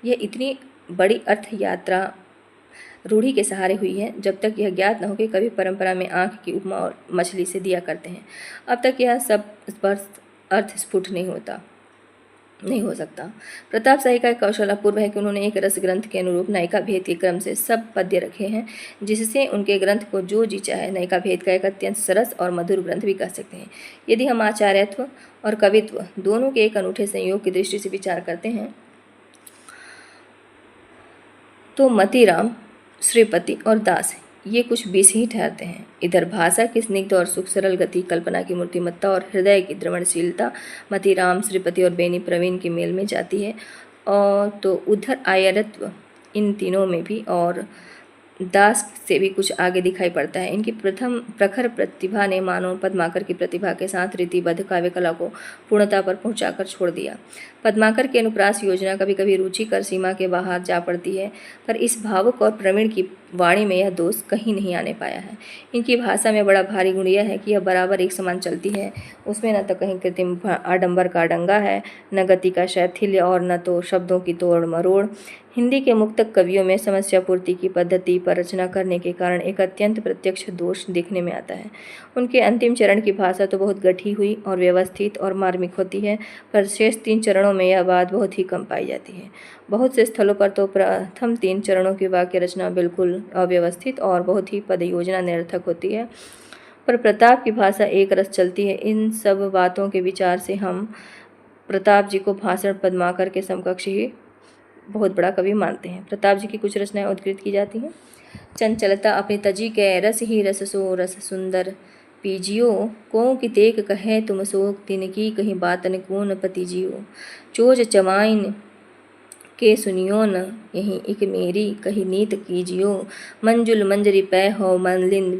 A: यह इतनी बड़ी अर्थ यात्रा रूढ़ी के सहारे हुई है, जब तक यह ज्ञात न हो कि कभी परंपरा में आँख की उपमा और मछली से दिया करते हैं। अब तक यह सब स्पष्ट अर्थ स्फुट नहीं हो सकता। प्रताप शाही का कौशल अपूर्व है कि उन्होंने एक रस ग्रंथ के अनुरूप नायिका भेद के क्रम से सब पद्य रखे हैं, जिससे उनके ग्रंथ को जो जी चाहे नायिका भेद का एक अत्यंत सरस और मधुर ग्रंथ भी कह सकते हैं। यदि हम आचार्यत्व और कवित्व दोनों के एक अनूठे संयोग की दृष्टि से विचार करते हैं तो मतीराम, श्रीपति और दास ये कुछ बीस ही ठहरते हैं। इधर भाषा की स्निग्ध और सुख सरल गति, कल्पना की मूर्तिमत्ता और हृदय की द्रवणशीलता मतीराम, श्रीपति और बेनी प्रवीण के मेल में जाती है, और तो उधर आयरत्व इन तीनों में भी और दास से भी कुछ आगे दिखाई पड़ता है। इनकी प्रथम प्रखर प्रतिभा ने मानो पद्माकर की प्रतिभा के साथ रीतिबद्ध काव्य कला को पूर्णता पर पहुंचाकर छोड़ दिया। पद्माकर की अनुप्रास योजना कभी कभी रुचिकर सीमा के बाहर जा पड़ती है, पर इस भावुक और प्रवीण की वाणी में यह दोष कहीं नहीं आने पाया है। इनकी भाषा में बड़ा भारी गुण यह है कि यह बराबर एक समान चलती है। उसमें न तो कहीं कृत्रिम आडंबर का डंगा है, न गति का शैथिल्य और न तो शब्दों की तोड़ मरोड़। हिंदी के मुक्तक कवियों में समस्या पूर्ति की पद्धति पर रचना करने के कारण एक अत्यंत प्रत्यक्ष दोष दिखने में आता है। उनके अंतिम चरण की भाषा तो बहुत गठी हुई और व्यवस्थित और मार्मिक होती है, पर शेष 3 चरणों में यह बात बहुत ही कम पाई जाती है। बहुत से स्थलों पर तो प्रथम 3 चरणों की वाक्य रचना बिल्कुल अव्यवस्थित और बहुत ही पद योजना निरर्थक होती है, पर प्रताप की भाषा एक रस चलती है। इन सब बातों के विचार से हम प्रताप जी को भाषण पद्माकर के समकक्ष ही बहुत बड़ा कवि मानते हैं। प्रताप जी की कुछ रचनाएं उद्धृत की जाती हैं। चंचलता अपनी तजी के रस ही रस सो रस सुंदर पीजियो, को की तेक कहे तुम सो तिनकी कहीं बातन कून पतिजियो। चोज चमाइन के सुनियो न यहीं इक मेरी कही नीत कीजियो। मंजुल मंजरी पै हो मनलिंद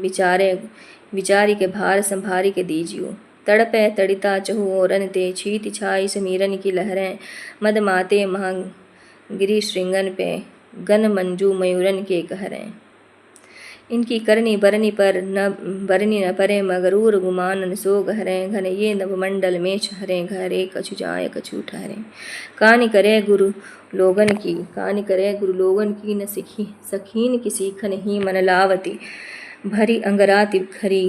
A: विचारी के भार संभारी के दीजियो। तड़पै तड़िता चहु ओरन ते छीत छाई समीरन की लहरें। मद माते महा गिरी श्रृंगन पे गन मंजू मयूरन के कहरें। इनकी करनी बरनी पर न बरनी न परे मगरूर गुमानन सो गहरें। घन ये नवमंडल में छहरें घरे कछु जाए कछु ठहरें। कानि करे गुरु लोगन की न सिखी सखीन की सीखन ही मन लावती। भरी अंगराति खरी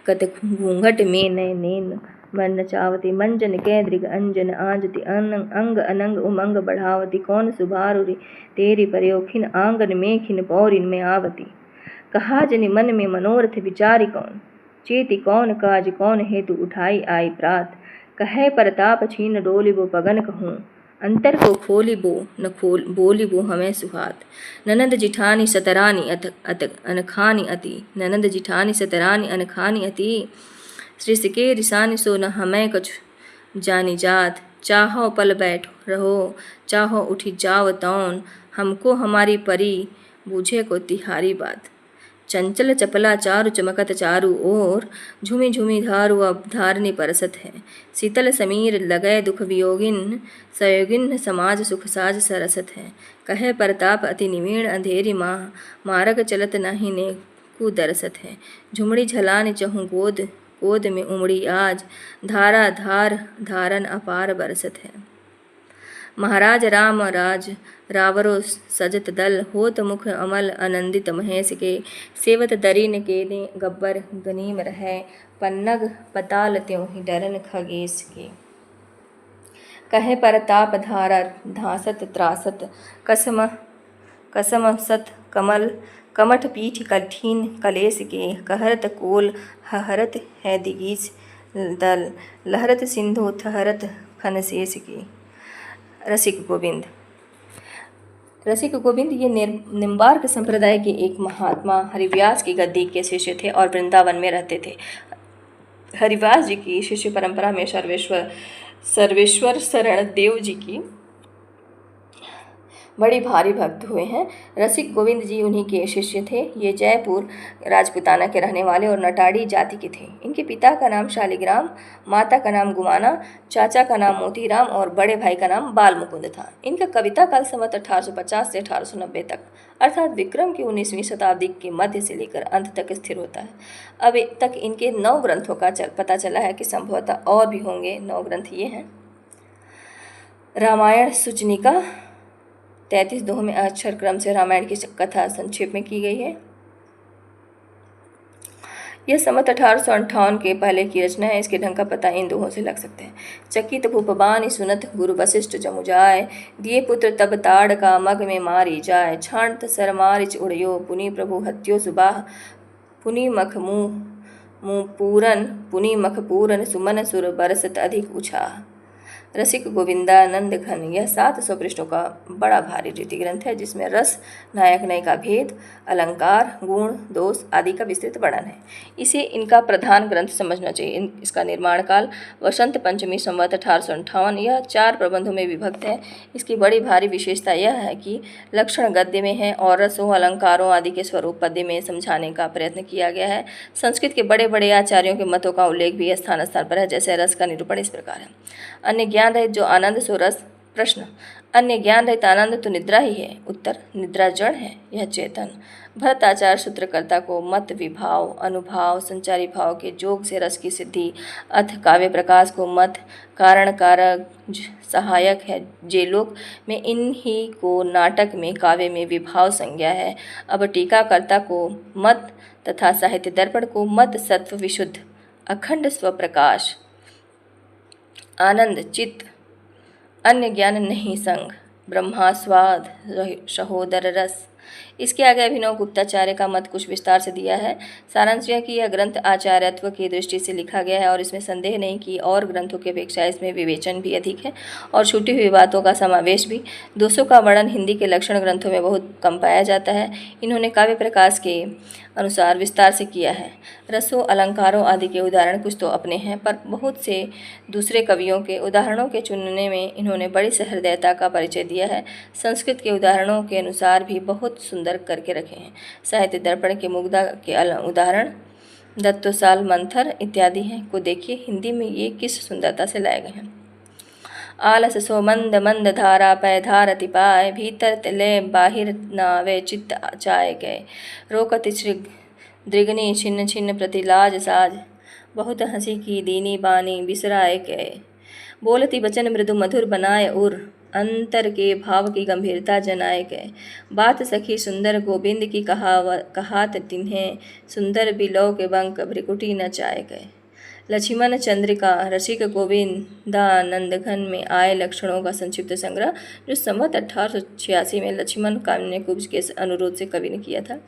A: कत घूंघट में नैन मन नचावती। मंजन कै दृग अंजन आंजति अंग अनंग उमंग बढ़ावती। कौन सुभारुरी तेरी प्रयोखिन आंगन में खिन पौरिन में आवती। कहा जनि मन में मनोरथ विचारी कौन, चेति कौन काज कौन हेतु उठाई आई प्रात। कहे परताप छीन डोलिबो पगन कहूँ, अंतर को खोलिबो न खोल बोलिबो हमें सुहात। ननद जिठानी सतरानी अनखानी अति, ननद जिठानी सतरानी अनखानी अति, सृष्टि रिसानी सो न हमें कछु जानी जात। चाहो पल बैठ रहो, चाहो उठी जाओ तौन, हमको हमारी परी बूझे को तिहारी बात। चंचल चपला चारु चमकत चारु ओर, झूमी झूमी धारु अब धारनी परसत है। शीतल समीर लगय दुख वियोगिन, सयोगिन समाज सुख साज सरसत है। कहे परताप अति निमीण अंधेरी माह, मारग चलत नहीं ने कु दरसत है। झुमड़ी झलान चहु गोद गोद में उमड़ी आज, धारा धार धारन अपार बरसत है। महाराज राम राज रावरो सजत दल, होत मुख अमल आनंदित महेश के। सेवत दरीन के ने गब्बर गनीम रहे, पन्नग पताल त्यों ही डरन खगेश के। कहे परताप धारा धासत त्रासत, कसम कसम सत कमल कमठ पीठ कठिन कलेश के। कहरत कोल हहरत है दिगीच दल, लहरत सिंधु थहरत फनशेष के। रसिक गोविंद। रसिक गोविंद ये निम्बार्क संप्रदाय के एक महात्मा हरिव्यास की गद्दी के शिष्य थे और वृंदावन में रहते थे। हरिव्यास जी की शिष्य परंपरा में सर्वेश्वर शरण देव जी की बड़ी भारी भक्त हुए हैं। रसिक गोविंद जी उन्हीं के शिष्य थे। ये जयपुर राजपुताना के रहने वाले और नटाड़ी जाति के थे। इनके पिता का नाम शालिग्राम, माता का नाम गुमाना, चाचा का नाम मोतीराम और बड़े भाई का नाम बाल मुकुंद था। इनका कविता काल संवत 1850 से 1890 तक अर्थात विक्रम की 19वीं शताब्दी के मध्य से लेकर अंत तक स्थिर होता है। अब तक इनके 9 ग्रंथों का पता चला है कि संभवतः और भी होंगे। 9 ग्रंथ ये हैं। रामायण सुचनिका 33 दोहों में अक्षर क्रम से रामायण की कथा संक्षेप में की गई है। यह संवत 1858 के पहले की रचना है। इसके ढंग का पता इन दोहों से लग सकते हैं। चकित भूपबानी सुनत गुरु वशिष्ठ जमु जाय, दिए पुत्र तब ताड़ का मग में मारी जाय। छांत सर मारिच उड़यो, पुनि प्रभु हत्यो सुबाह, पुनि मख मुँह पूरन, पुनि मख पूरन, सुमन सुर बरसत अधिक उछाह। रसिक गोविंदानंद घन यह 700 पृष्ठों का बड़ा भारी रीति ग्रंथ है, जिसमें रस, नायक नायिका भेद, अलंकार, गुण, दोष आदि का विस्तृत वर्णन है। इसे इनका प्रधान ग्रंथ समझना चाहिए। इसका निर्माण काल वसंत पंचमी संवत 1858। यह 4 प्रबंधों में विभक्त है। इसकी बड़ी भारी विशेषता यह है कि लक्षण गद्य में है और रसों, अलंकारों आदि के स्वरूप पद्य में समझाने का प्रयत्न किया गया है। संस्कृत के बड़े बड़े आचार्यों के मतों का उल्लेख भी स्थान स्थान पर है। जैसे रस का निरूपण इस प्रकार है। अन्य ज्ञान रहित जो आनंद सो रस। प्रश्न, अन्य ज्ञान रहित आनंद तो निद्रा ही है। उत्तर, निद्रा जड़ है, यह चेतन। भरताचार्य सूत्रकर्ता को मत, विभाव, अनुभाव, संचारी भाव के जोग से रस की सिद्धि, अथ काव्य प्रकाश को मत, कारण कारक सहायक है। जेलोक में इन्हीं को नाटक में, काव्य में विभाव संज्ञा है। अब टीकाकर्ता को मत तथा साहित्य दर्पण को मत सत्व विशुद्ध, अखंड स्वप्रकाश, आनंद चित्त, अन्य ज्ञान नहीं संग, ब्रह्मास्वाद, सहोदर रस। इसके आगे अभिनव गुप्ताचार्य का मत कुछ विस्तार से दिया है। सारांश यह कि यह ग्रंथ आचार्यत्व की दृष्टि से लिखा गया है और इसमें संदेह नहीं कि और ग्रंथों की अपेक्षा इसमें विवेचन भी अधिक है और छूटी हुई बातों का समावेश भी। दोषों का वर्णन हिंदी के लक्षण ग्रंथों में बहुत कम पाया जाता है। इन्होंने काव्य प्रकाश के अनुसार विस्तार से किया है। रसों, अलंकारों आदि के उदाहरण कुछ तो अपने हैं, पर बहुत से दूसरे कवियों के उदाहरणों के चुनने में इन्होंने बड़ी सहृदयता का परिचय दिया है। संस्कृत के उदाहरणों के अनुसार भी बहुत सुंदर करके रखे हैं। साहित्य दर्पण के मुग्धा के उदाहरण दत्तोसाल, मंथर इत्यादि हैं को देखिए हिंदी में ये किस सुंदरता से लाए गए हैं। आलस सो मंद मंद धारा पै धारति पाए, भीतर तिले बाहिर नावे चित्त चाय गए। रोकत दृगनी छिन्न छिन्न प्रतिलाज साज, बहुत हंसी की दीनी बानी बिसराए गए। बोलती बचन मृदु मधुर बनाए उर, अंतर के भाव की गंभीरता जनाए गए। बात सखी सुंदर गोविंद की कहात तिन्हें, सुंदर बिलो के बंक भ्रिकुटी नचाए गए। लक्ष्मण चंद्रिका रसिक गोविंदानंद घन में आए लक्षणों का संक्षिप्त संग्रह, जो संवत 1886 में लक्ष्मण कान्यकुब्ज के अनुरोध से कवि ने किया था।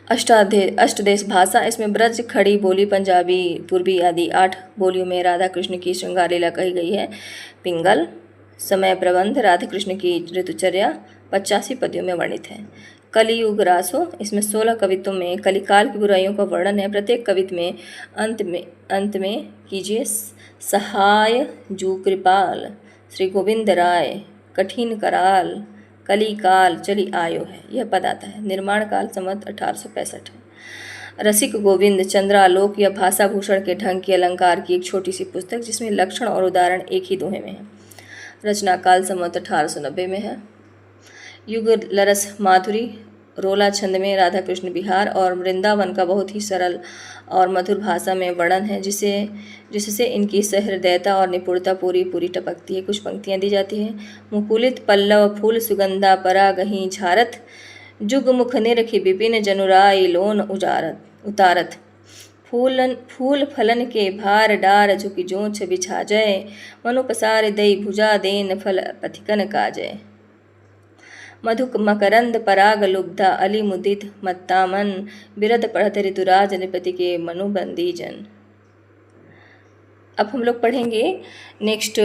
A: अष्टदेश भाषा, इसमें ब्रज, खड़ी बोली, पंजाबी, पूर्वी आदि 8 बोलियों में राधा कृष्ण की श्रृंगार लीला कही गई है। पिंगल समय प्रबंध, राधा कृष्ण की ऋतुचर्या 85 पद्यों में वर्णित है। कलियुग रासो, इसमें 16 कवित्वों में कलिकाल की बुराइयों का वर्णन है। प्रत्येक कवित्व में अंत में कीजिए सहाय जू कृपाल, श्री गोविंद राय कठिन कराल, कलिकाल चली आयो है, यह पद आता है। निर्माण काल संवत 1865 है। रसिक गोविंद चंद्रालोक या भाषा भूषण के ढंग की अलंकार की एक छोटी सी पुस्तक, जिसमें लक्षण और उदाहरण एक ही दोहे में है। रचना काल संवत 1890 में है। युग लरस माधुरी, रोला छंद में राधा कृष्ण बिहार और वृंदावन का बहुत ही सरल और मधुर भाषा में वर्णन है, जिससे इनकी सहृदयता और निपुणता पूरी टपकती है। कुछ पंक्तियाँ दी जाती हैं। मुकुलित पल्लव फूल सुगंधा परागहीं झारत, जुग मुख निरखि विपिन जनुराई लोन उतारत, फूल फलन के भार डार झुकि जोंछ बिछा जय, मनु पसार दई भुजा देन फल पथिकन काजय। मधुक मकरंद पराग लुब्धा अली मुदित मत्तामन, बिरद पढ़त ऋतुराज नृपति के मनुबंदी जन। अब हम लोग पढ़ेंगे, नेक्स्ट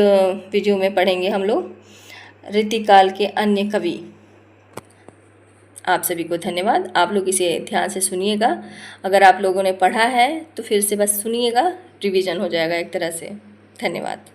A: वीडियो में पढ़ेंगे हम लोग रीतिकाल के अन्य कवि। आप सभी को धन्यवाद। आप लोग इसे ध्यान से सुनिएगा। अगर आप लोगों ने पढ़ा है तो फिर से बस सुनिएगा, रिवीजन हो जाएगा एक तरह से। धन्यवाद।